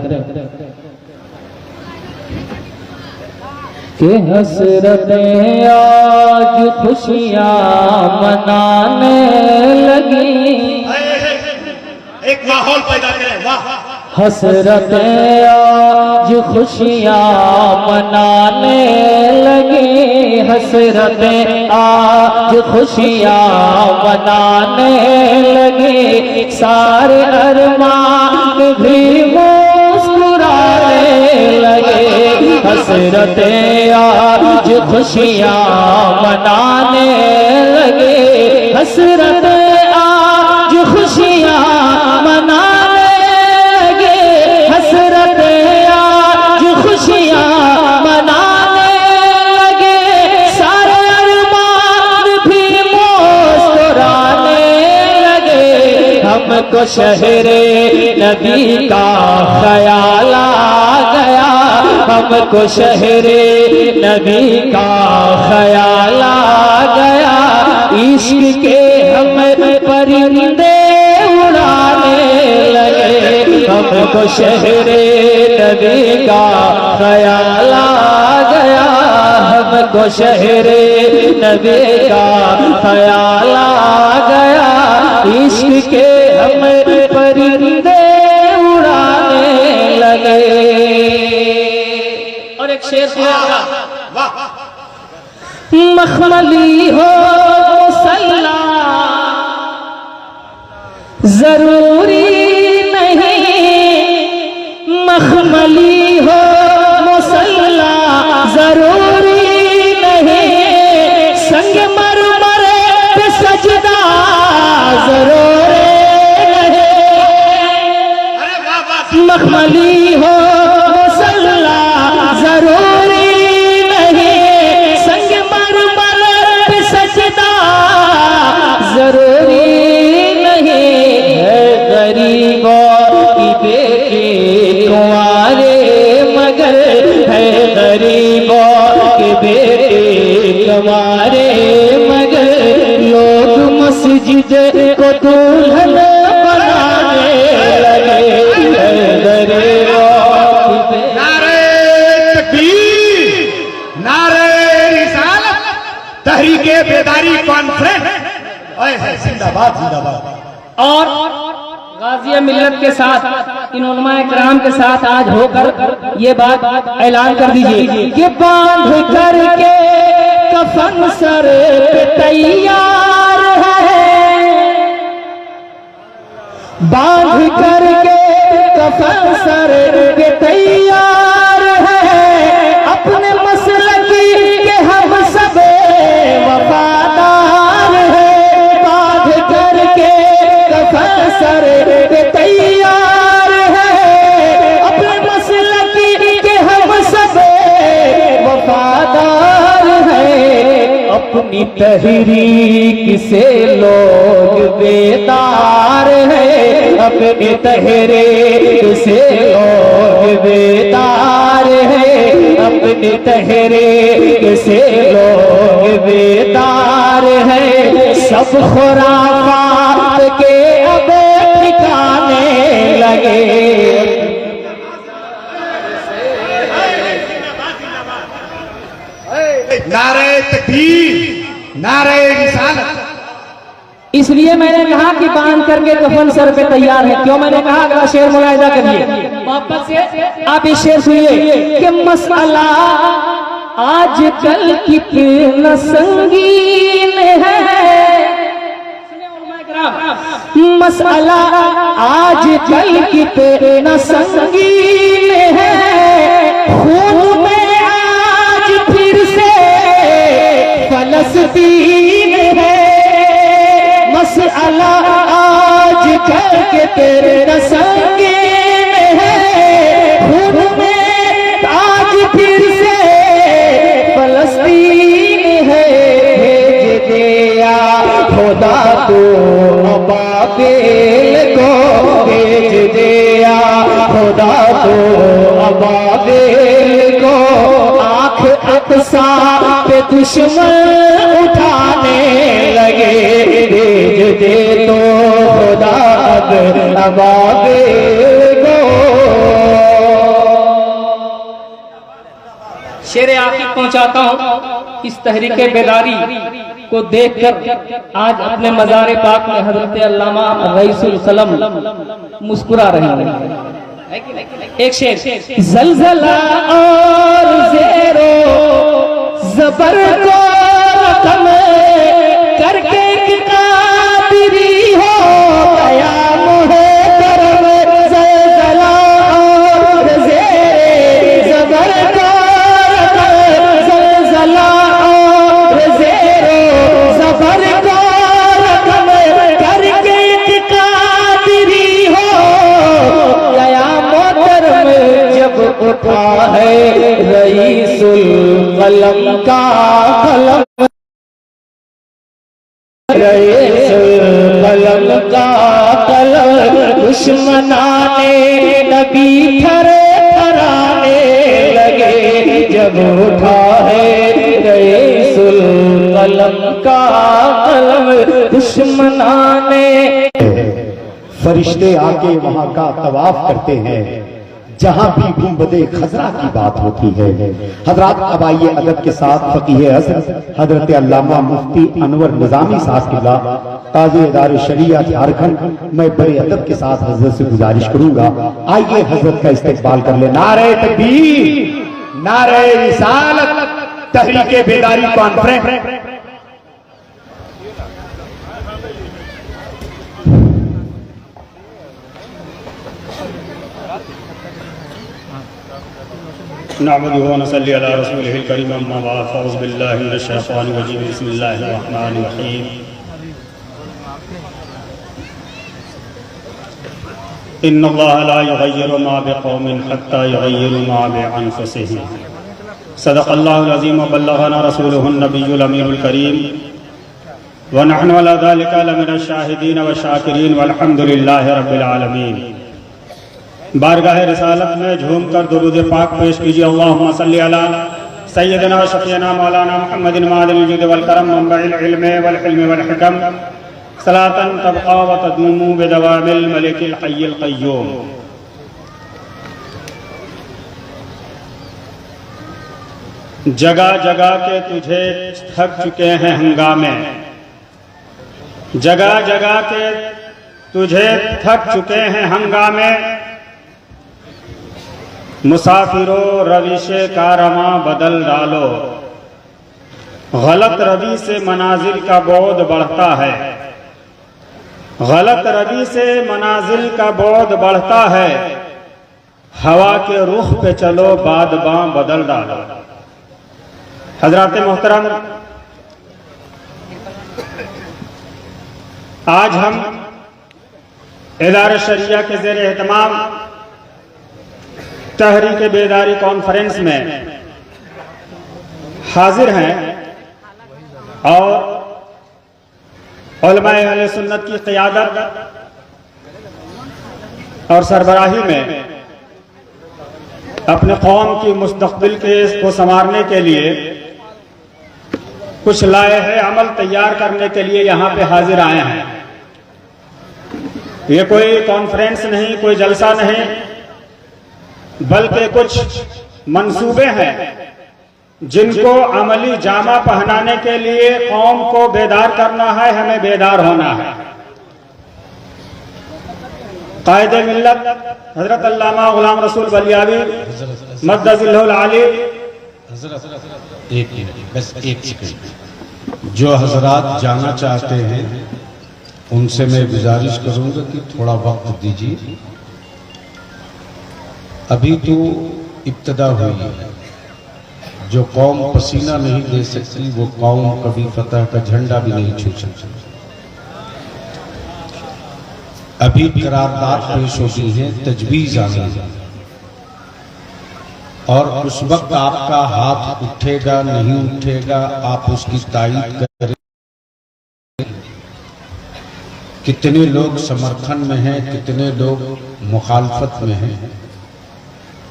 कि हसरतें आज खुशियाँ मनाने लगी, एक माहौल पैदा करें। वाह, हसरतें आज खुशियाँ मनाने लगी, हसरतें आज खुशियाँ मनाने लगी, सारे अरमान भी मुस्कुराने लगे। हसरतें आज खुशियाँ मनाने लगे, हसरतें आज खुशियाँ मनाने लगे, हसरतें आज खुशियाँ मनाने लगे, सारे अरमान भी मुस्कुराने लगे। हमको शहरे नबी का ख्याल आ गया, हमको शहरे नबी का ख्याल आ गया, इश्क के हम परिंदे उड़ाने लगे, हमको शहरे नबी का ख्याल आ गया, हमको शहरे नबी का ख्याल आ गया, इश्क के हम परिंदे उड़ाने लगे। और एक शेर सुनिएगा, मखमली हो मुसल्ला जरूरी नहीं, मखमली हो मुसल्ला जरूरी नहीं, संग मरमर पे सजदा जरूरी नहीं, मखमली हो मुसल्ला जरूरी नहीं, संग मरमर पे सजदा जरूरी नहीं है, गरीबों की बेटी कुंवारे मगर है, गरीबों के बेटे कुंवारे मगर, लोग मस्जिद को दुल्हन बनाने लगे, है गरीबों की नारे तकबीर, नारे रिसालत, तहरीके बेदारी कॉन्फ्रेंस, जिंदाबाद जिंदाबाद। और गाजिया मिल्लत के साथ इन उलमाए किराम के साथ आज होकर ये बात ऐलान कर दीजिए कि बांध करके कफन सर पे तैयार है, बांध करके कफन सर पे तैयार है, अपने मसलक के हम सब वफादार है, बांध करके कफन सर पे तैयार है, अपने मसलक के हम सब वफादार है, अपनी तहरीक से लोग बेदार है, अपनी तहरीक से लोग बेदार है, अपनी तहरीक से लोग बेदार है, सब खुराफात के अब ठिकाने लगे। नारे तकबीर, नारे रिसालत। इसलिए मैंने कहा कि बांध करके कफन सर पे तैयार है। क्यों मैंने कहा, अगला शेर मुलाहिजा करिए वापस से, आप इस शेर सुनिए कि मसला आजकल कितना संगीन है, मसला आजकल कितना संगीन है, खून में आज फिर से फलस्तीन है, मसला आजकल कितना संगीन है, खून में आज फिर से फलस्तीन है, भेज दिया खुदा तो अबाबिल को, भेज दिया खुदा तो अबाबिल को, आँख अक़सा पे दुश्मन उठाने लगे, भेज दे तो खुदा अब अबाबिल को। शेर आखिर पहुंचाता हूँ, इस तहरीके बेदारी को देखकर आज अपने मज़ार पाक में हजरत अल्लामा रईसुल कलम मुस्कुरा रहे हैं। एक शेर, ज़लज़ला और ज़ेरो ज़बर को रकम करके कादिरी हो क़याम है करम, ज़लज़ला और ज़ेरो ज़बर को का कलम कलम का कलम दुश्मनाने नबी थरे थराने लगे जब उठा है रईसुल कलम का कलम दुश्मनाने। फरिश्ते आके वहां का तवाफ करते हैं जहां भी गुंबदे खजरा की बात होती है। हजरात अब आइए अदब के साथ फकीह असर हजरत अल्लामा मुफ्ती अनवर निजामी साहब किबला काज़ी इदारे शरिया झारखंड, मैं बड़े अदब के साथ हजरत से गुजारिश करूंगा आइए हजरत का इस्तकबाल कर ले। नारे तकबीर, नारे रिसालत, तहरीके बेदारी कॉन्फ्रेंस। नअमदुहु व नसल्ली अला रसूलिहिल करीम अम्मा बाद फ़अऊज़ु बिल्लाहि मिनश शैतानिर रजीम बिस्मिल्लाहिर रहमानिर रहीम। इन्नल्लाहा ला युग़य्यिरु मा बिक़ौमिन हत्ता युग़य्यिरु मा बिअन्फुसिहिम। सदक़ल्लाहुल अज़ीम व बल्लगना रसूलुहुन नबियुल अमीनुल करीम व नहनु अला ज़ालिका लमिनश शाहिदीन व शाकिरीन वल्हम्दुलिल्लाहि रब्बिल आलमीन। बारगाह रिसालत में झूमकर दुरूद पाक पेश कीजिए। अल्लाहुम्मा सल्ली अला सय्यदना व शफ़ीना मौलाना मुहम्मदिन मादिल जुद वल करम मंबइल इल्म वल हिल्म वल हिकम सलातन तबक़ा व तदूमु बिदवामिल मलिकिल हय्यिल क़य्यूम। जगह जगह के तुझे थक चुके हैं हंगामे, जगह जगह के तुझे थक चुके हैं हंगामे। मुसाफिरो रविशे का रमा बदल डालो, गलत रवि से मनाजिल का बोझ बढ़ता है, गलत रवि से मनाजिल का बोझ बढ़ता है। हवा के रुख पे चलो बाद बां बदल डालो। हजरात मोहतरम, आज हम इदारे शरिया के ज़ेर एहतमाम तहरीक बेदारी कॉन्फ्रेंस में हाजिर हैं और उलमाए अहले सुन्नत की क़ियादत और सरबराही में अपने कौम की मुस्तक़बिल के को संवारने के लिए कुछ लाए हैं अमल तैयार करने के लिए यहाँ पे हाजिर आए हैं। ये कोई कॉन्फ्रेंस नहीं, कोई जलसा नहीं, बल्कि कुछ मंसूबे हैं जिनको अमली जामा पहनाने के लिए कौम को बेदार करना है, हमें बेदार होना है। कायदे मिल्लत हजरत अल्लामा गुलाम रसूल बलियावी मद्दजिल्लहुल आली। एक मिनट, बस एक सेकंड। जो हजरात जाना चाहते हैं उनसे मैं गुजारिश करूंगा कि थोड़ा वक्त दीजिए। अभी तो इब्तिदा हुई है। जो कौम पसीना नहीं दे सकती वो कौम कभी फतह का झंडा भी नहीं छू सकती। अभी करारदाद पेश होती है, तजवीज आ गई है और उस वक्त आपका हाथ उठेगा नहीं उठेगा, आप उसकी तायीद करें। कितने लोग समर्थन में हैं, कितने लोग मुखालफत में हैं,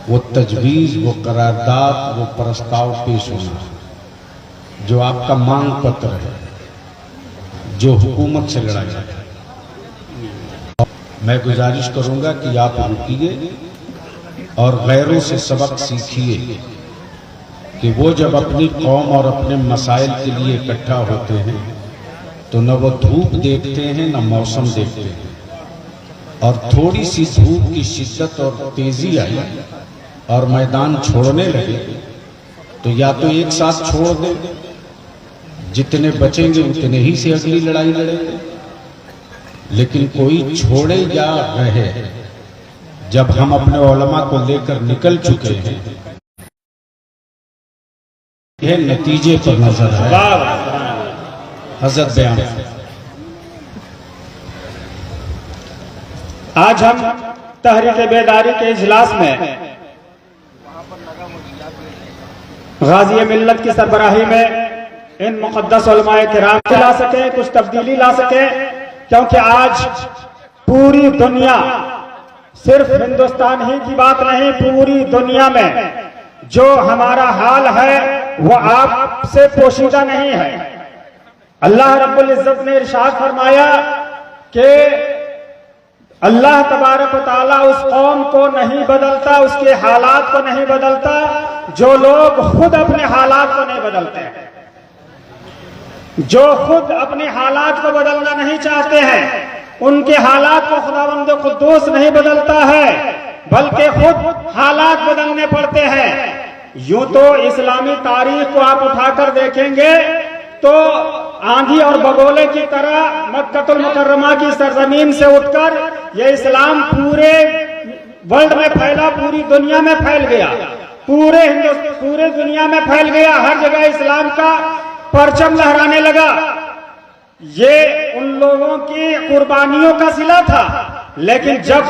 वो तजवीज, वो करारदाद, वो प्रस्ताव पेश होना जो आपका मांग पत्र है, जो हुकूमत से लड़ाई है। मैं गुजारिश करूंगा कि आप रुकिए और गैरों से सबक सीखिए कि वो जब अपनी कौम और अपने मसाइल के लिए इकट्ठा होते हैं तो न वो धूप देखते हैं न मौसम देखते हैं। और थोड़ी सी धूप की शिद्दत और तेजी आई और मैदान छोड़ने लगे तो या तो एक साथ छोड़ दे, जितने बचेंगे उतने ही से अगली लड़ाई लड़ेंगे। लेकिन कोई छोड़े या रहे, जब हम अपने उलमा को लेकर निकल चुके हैं, यह नतीजे पर नजर है। हजरत बयान। आज हम तहरीक बेदारी के इजलास में गाजी मिल्लत की सरबराही में इन मुक़द्दस उलमाए किराम ला सके, कुछ तब्दीली ला सके, क्योंकि आज पूरी दुनिया, सिर्फ हिंदुस्तान ही की बात नहीं, पूरी दुनिया में जो हमारा हाल है वो आपसे पोशीदा नहीं है। अल्लाह रब्बुल इज्जत ने इरशाद फरमाया कि अल्लाह तबारक व तआला उस कौम को नहीं बदलता, उसके हालात को नहीं बदलता जो लोग खुद अपने हालात को नहीं बदलते हैं, जो खुद अपने हालात को बदलना नहीं चाहते हैं। उनके हालात को खुदावंद कुद्दूस नहीं बदलता है, बल्कि खुद हालात बदलने पड़ते हैं। यूं तो इस्लामी तारीख को आप उठाकर देखेंगे तो आंधी और बगोले की तरह मक्कतुल मुकर्रमा की सरजमीन से उठकर ये इस्लाम पूरे वर्ल्ड में फैला, पूरी दुनिया में फैल गया, पूरे दुनिया में फैल गया, हर जगह इस्लाम का परचम लहराने लगा। ये उन लोगों की कुर्बानियों का सिला था, लेकिन जब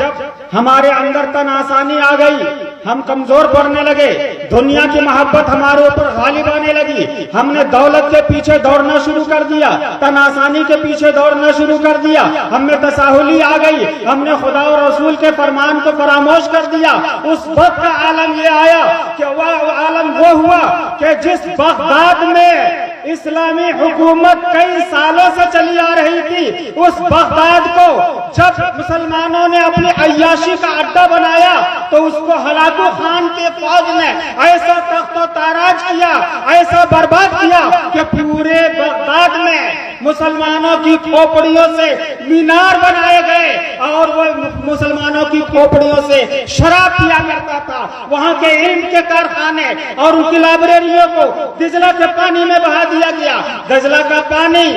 हमारे अंदर तनासानी आ गई, हम कमजोर पड़ने लगे, दुनिया की मोहब्बत हमारे ऊपर गालिब आने लगी, हमने दौलत के पीछे दौड़ना शुरू कर दिया, तनासानी के पीछे दौड़ना शुरू कर दिया, हमें तसाहुली आ गई, हमने खुदा और रसूल के फरमान को फरामोश कर दिया। उस वक्त का आलम ये आया कि वह आलम वो हुआ कि जिस बगदाद में इस्लामी हुकूमत कई सालों से चली आ रही थी, उस बगदाद को जब मुसलमानों ने अपनी अय्याशी का अड्डा बनाया तो उसको हलाकू खान के फौज ने ऐसा तख्तो ताराज किया, ऐसा बर्बाद किया कि पूरे बगदाद में मुसलमानों की खोपड़ियों से मीनार बनाए गए और वो मुसलमानों की खोपड़ियों से शराब पिया करता था। वहां के इल्म के कारखाने और उनकी लाइब्रेरियों को दिजला के पानी में बहा दिया गया। दिजला का पानी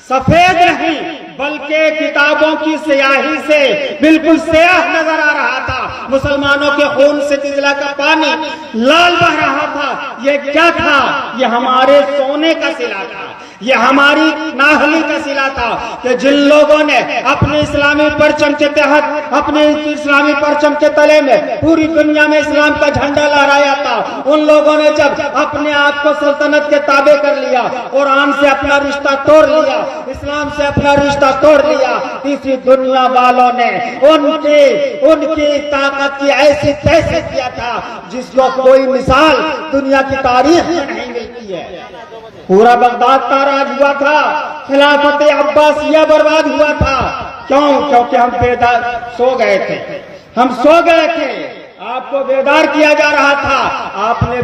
सफेद नहीं बल्कि किताबों की स्याही से बिल्कुल स्याह नजर आ रहा था। मुसलमानों के खून से दिजला का पानी लाल बह रहा था। ये क्या था? ये हमारे सोने का सिला था, ये हमारी नाहली का सिला था कि जिन लोगों ने अपने इस्लामी परचम के तहत, अपने इस्लामी परचम के तले में पूरी दुनिया में इस्लाम का झंडा लहराया था, उन लोगों ने जब अपने आप को सल्तनत के ताबे कर लिया, कुरान से अपना रिश्ता तोड़ लिया, इस्लाम से अपना रिश्ता तोड़ लिया, इसी दुनिया वालों ने उनकी ताकत की ऐसी तैसे किया था जिसको कोई मिसाल दुनिया की तारीख में नहीं मिलती है। पूरा बगदाद का राज हुआ था, खिलाफत अब्बासिया बर्बाद हुआ था। क्यों? क्योंकि हम सो गए थे, हम सो गए थे, आपको बेदार किया जा रहा था। आपने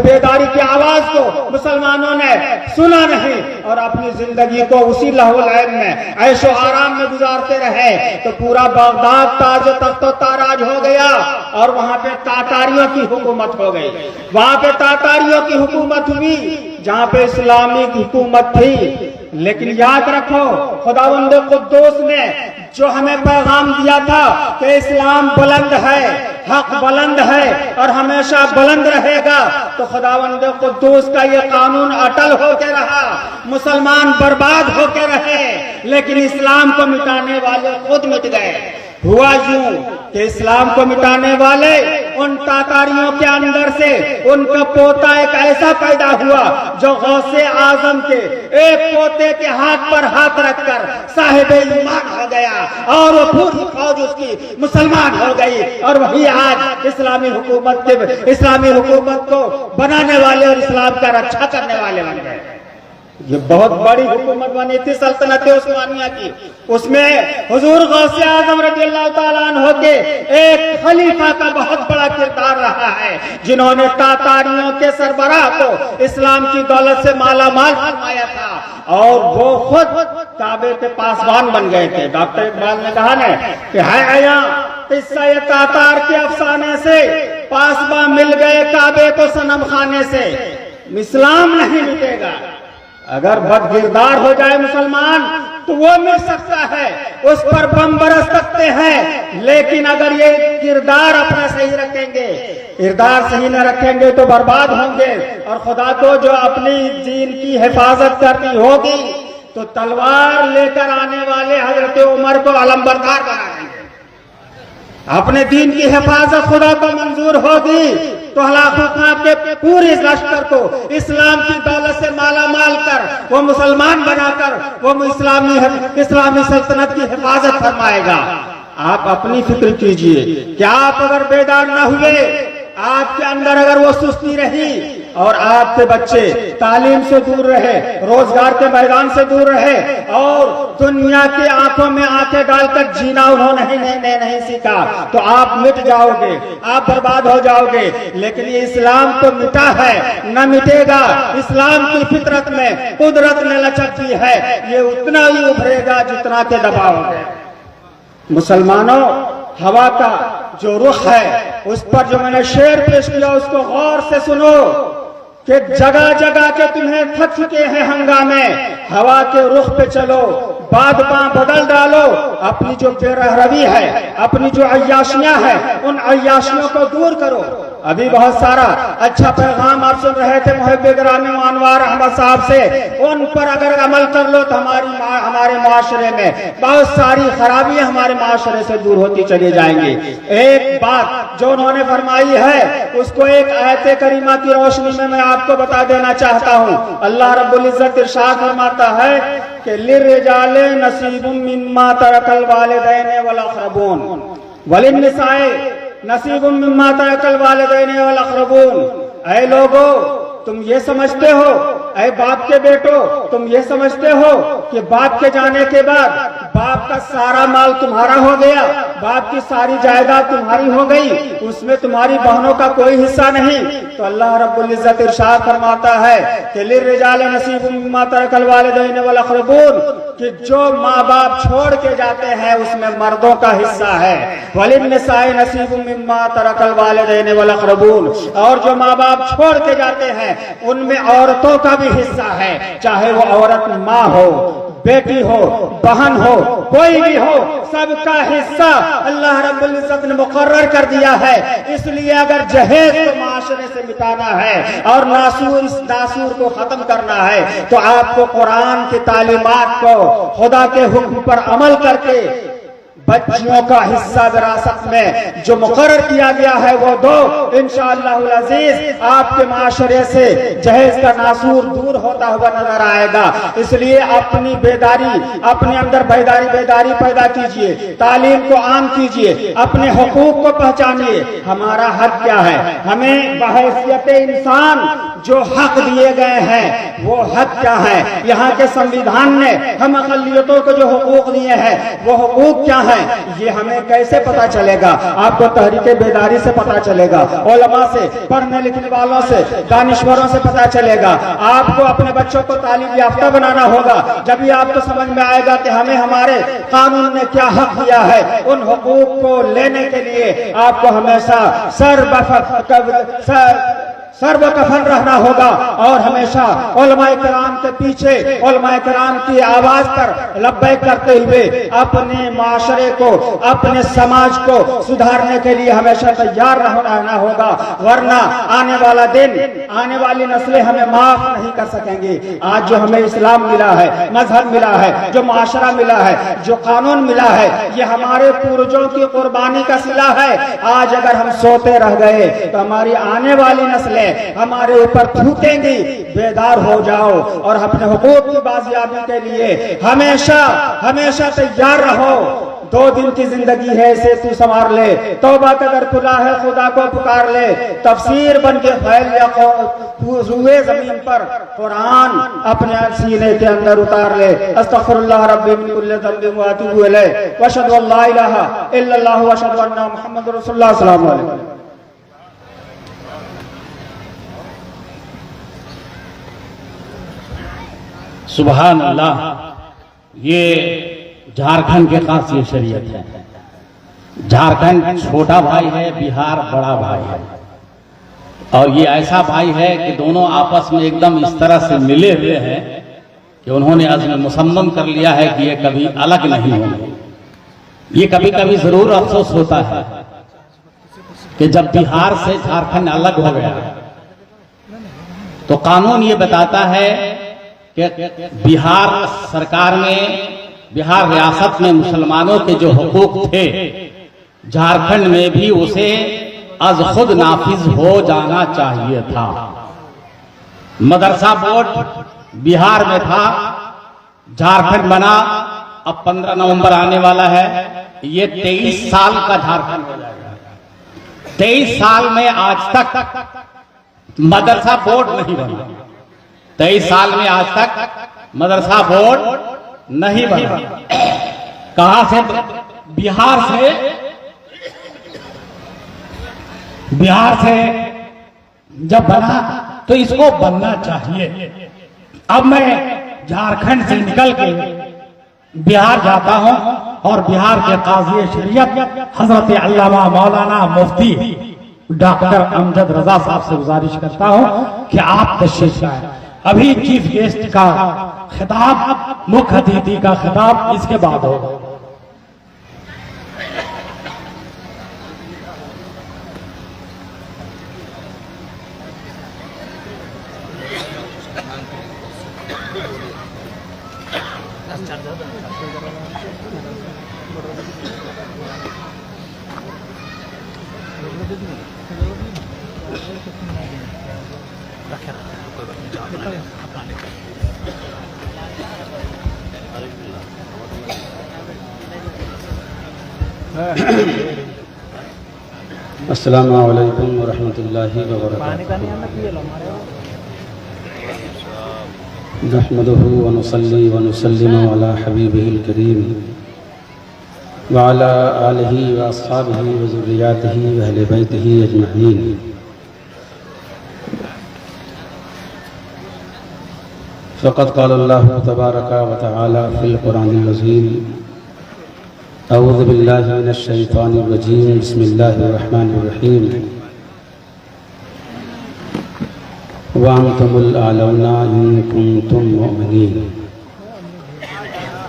बेदारी की आवाज को मुसलमानों ने सुना नहीं और अपनी जिंदगी को उसी लहू-लहब में ऐशो आराम में गुजारते रहे। तो पूरा बगदाद ताज तख्तो ताराज हो गया और वहां पे तातारियों की हुकूमत हो गई। वहां पे तातारियों की हुकूमत हुई जहां पे इस्लामी हुकूमत थी। लेकिन याद रखो, खुदावंद कुद्दूस ने जो हमें पैगाम दिया था कि इस्लाम बुलंद है, हक बुलंद है और हमेशा बुलंद रहेगा, तो खुदावंद कुद्दूस का ये कानून अटल होके रहा। मुसलमान बर्बाद होके रहे, लेकिन इस्लाम को मिटाने वाले खुद मिट गए। हुआ यूं कि इस्लाम को मिटाने वाले उन तातारियों के अंदर से उनका पोता एक ऐसा पैदा हुआ जो गौसे आजम के एक पोते के हाथ पर हाथ रखकर साहिब ईमान हो गया और वो पूरी फौज उसकी मुसलमान हो गई। और वही आज इस्लामी हुकूमत को बनाने वाले और इस्लाम का रक्षा करने वाले बन गए। ये बहुत बड़ी हुकूमत बनी थी सल्तनत उस्मानिया की। उसमें हुजूर गौसे आजम रज़ियल्लाहु ताला अन्हु के एक खलीफा का बहुत बड़ा किरदार रहा है, जिन्होंने तातारियों के सरबराह को इस्लाम की दौलत से माला माल फरमाया था और वो खुद काबे के पासबान बन गए थे। डॉक्टर इकबाल ने कहा ना कि है आया किस्सा ये तातार के अफसाने से, पासबान मिल गए काबे को सनम खाने से। इस्लाम नहीं मिटेगा। अगर बदकिरदार हो जाए मुसलमान तो वो मिट सकता है, उस पर बम बरस सकते हैं, लेकिन अगर ये किरदार अपना सही रखेंगे, किरदार सही न रखेंगे तो बर्बाद होंगे। और खुदा को जो अपनी दीन की हिफाजत करनी होगी तो तलवार लेकर आने वाले हजरत उमर को अलमबरदार बना देंगे। अपने दीन की हिफाजत खुदा को मंजूर होगी तो हलाकुखा के पूरे लश्कर को इस्लाम की दौलत से माला माल कर वो मुसलमान बनाकर वो इस्लामी सल्तनत की हिफाजत फरमाएगा। आप अपनी फिक्र कीजिए कि आप अगर बेदार न हुए, आपके अंदर अगर वो सुस्ती रही और आपके बच्चे तालीम से दूर रहे, रोजगार के मैदान से दूर रहे और दुनिया की आंखों में आंखें डालकर जीना उन्होंने नहीं सीखा तो आप मिट जाओगे, आप बर्बाद हो जाओगे। लेकिन ये इस्लाम तो मिटा है, न मिटेगा। इस्लाम की फितरत में कुदरत ने लचकती है, ये उतना ही उभरेगा जितना के दबाव है। मुसलमानों, हवा का जो रुख है उस पर जो मैंने शेर पेश किया उसको गौर से सुनो कि जगह जगह के तुम्हें थक चुके हैं हंगामे। हवा के रुख पे चलो, बाद बां बदल डालो, अपनी जो बेरहरवी है, अपनी जो अय्याशियां हैं, उन अय्याशियों को दूर करो। अभी बहुत सारा अच्छा पैगाम आप सुन रहे थे मुहब्बे गिरामी अनवार अहमद साहब से, उन पर अगर अमल कर लो तो हमारे मुआशरे में बहुत सारी खराबियां हमारे मुआशरे से दूर होती चली जाएंगी। एक बात जो उन्होंने फरमाई है उसको एक आयत करीमा की रोशनी में मैं आपको बता देना चाहता हूँ। अल्लाह रब्बुल इज्जत इरशाद फरमाता है कि लिर्रिजाले नसीबुम मिम्मा तरकल वालिदैन वल अक़रबून वलिन्निसाए नसीबुम मिम्मा तरकल वालिदैन वल अक़रबून। ऐ लोगो, तुम ये समझते हो, ऐ बाप के बेटो, तुम ये समझते हो कि बाप के जाने के बाद बाप का सारा माल तुम्हारा हो गया, बाप की सारी जायदाद तुम्हारी हो गई, उसमें तुम्हारी बहनों का कोई हिस्सा नहीं। तो अल्लाह रब्बुल इज्जत इरशाद फरमाता है कि लिर्रिजाल नसीबुम मिम्मा तरकल वालिदैन वल अक़रबून, कि जो माँ बाप छोड़ के जाते हैं उसमें मर्दों का हिस्सा है। वलिन्निसाए नसीबुम मिम्मा तरकल वालिदैन वल अक़रबून, और जो माँ बाप छोड़ के जाते हैं उनमें औरतों का भी हिस्सा है, चाहे वो औरत माँ हो, बेटी हो, बहन हो, कोई भी हो, सबका हिस्सा अल्लाह रब्बुल इज्जत ने मुकर्रर कर दिया है। इसलिए अगर जहेज को माशरे से मिटाना है और इस नासूर को खत्म करना है तो आपको कुरान की तालीमात को खुदा के हुक्म पर अमल करके बच्चियों का हिस्सा विरासत में जो मुकर्रर किया गया है वो दो। इंशाअल्लाहुल अजीज आपके माशरे से जहेज का नासूर दूर होता हुआ नजर आएगा। इसलिए अपनी बेदारी, अपने अंदर बेदारी पैदा कीजिए, तालीम को आम कीजिए, अपने हुकूक को पहचानिए। हमारा हक क्या है, हमें बहैसियत इंसान जो हक दिए गए हैं वो हक क्या है। यहाँ के संविधान ने हम अक़लियतों को जो हुकूक दिए हैं वो हुकूक क्या है, ये हमें कैसे पता चलेगा। आपको तहरीके बेदारी से पता चलेगा, उलमा से, पढ़ने लिखने वालों से, दानिश्वरों से पता चलेगा। आपको अपने बच्चों को तालीम याफ्ता बनाना होगा, जब भी आपको समझ में आएगा कि हमें हमारे कानून ने क्या हक दिया है। उन हुकूक को लेने के लिए आपको हमेशा सर्वकफन रहना होगा और हमेशा उलमाए किराम के पीछे, उलमाए किराम की आवाज पर लब्बैक करते हुए अपने माशरे को, अपने समाज को सुधारने के लिए हमेशा तैयार रहना होगा। वरना आने वाला दिन, आने वाली नस्लें हमें माफ नहीं कर सकेंगी। आज जो हमें इस्लाम मिला है, मजहब मिला है, जो माशरा मिला है, जो कानून मिला है, ये हमारे पूर्वजों की कुर्बानी का सिला है। आज अगर हम सोते रह गए तो हमारी आने वाली नस्लें हमारे ऊपर थूकेंगी। बेदार हो जाओ और अपने हुकूक की बाजियाबी के लिए हमेशा तैयार रहो। 2 दिन की जिंदगी है, इसे तू संवार ले। तौबा का दर खुला है, खुदा को पुकार ले। तफसीर बन के फैल या हुए जमीन पर कुरान अपने सीने के अंदर उतार ले। अस्तगफिरुल्लाह रब्बी मिन कुल्ली ज़ंबिन व अतूबु इलैहि व अशहदु अल्ला इलाहा इल्लल्लाह व अशहदु अन्ना मुहम्मदुर रसूलुल्लाह। अस्सलामु अलैकुम। सुभान अल्लाह, ये झारखंड के खास ये शरीयत है। झारखंड छोटा भाई है, बिहार बड़ा भाई है, और ये ऐसा भाई है कि दोनों आपस में एकदम इस तरह से मिले हुए हैं कि उन्होंने अज़्म मुसम्मम कर लिया है कि ये कभी अलग नहीं होंगे। ये कभी कभी जरूर अफसोस होता है कि जब बिहार से झारखंड अलग हो गया तो कानून ये बताता है कि बिहार सरकार में, बिहार रियासत में मुसलमानों के जो हुकूक थे झारखंड में भी उसे अज खुद नाफिज हो जाना चाहिए था। मदरसा बोर्ड बिहार में था, झारखंड बना, अब 15 नवंबर आने वाला है, ये 23 साल का झारखंड हो जाएगा। 23 साल में आज तक मदरसा बोर्ड नहीं बना। 23 साल में आज तक मदरसा बोर्ड नहीं बना। कहां से? बिहार से जब बना तो इसको बनना चाहिए। अब मैं झारखंड से निकल के बिहार जाता हूं और बिहार के काजी शरीयत हजरत अल्लामा मौलाना मुफ्ती डॉक्टर अमजद रजा साहब से गुजारिश करता हूं कि आप तशरीफ लाएं। अभी चीफ गेस्ट का खिताब, मुख्य अतिथि का खिताब इसके बाद होगा। अस्सलामु अलैकुम वरहमतुल्लाहि वबरकातुहू। नहमदुहु व नुसल्ली व नुसल्लिमु अला हबीबिहिल करीम व अला आलिहि व अस्हाबिहि व ज़ुर्रिय्यातिहि व अहले बैतिहि अजमईन। फ़क़द क़ाल अल्लाहु तबारक व तआला फ़िल क़ुरानिल अज़ीम अऊज़ु बिल्लाहि मिनश शैतानिर रजीम बिस्मिल्लाहिर रहमानिर रहीम व अंतुमुल आलौना इन कुंतुम मुमिनीन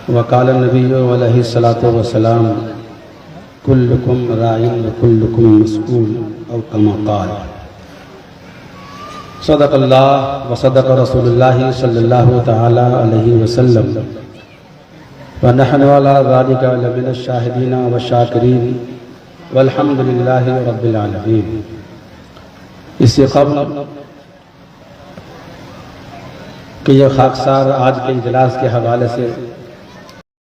व क़ाल नबिय्यु अलैहिस्सलातु वस्सलाम कुल्लुकुम राइन व कुल्लुकुम मस्ऊल औ कमा क़ाल। सदक़ल्लाह व सदक़ रसूलुल्लाह सल्लल्लाहु तआला अलैहि वसल्लम व नहनु अला ज़ालिका लमिनश शाहिदीन व शाकिरीन वल्हम्दुलिल्लाहि रब्बिल आलमीन। इससे क़ब्ल कि यह खाकसार आज के इजलास के हवाले से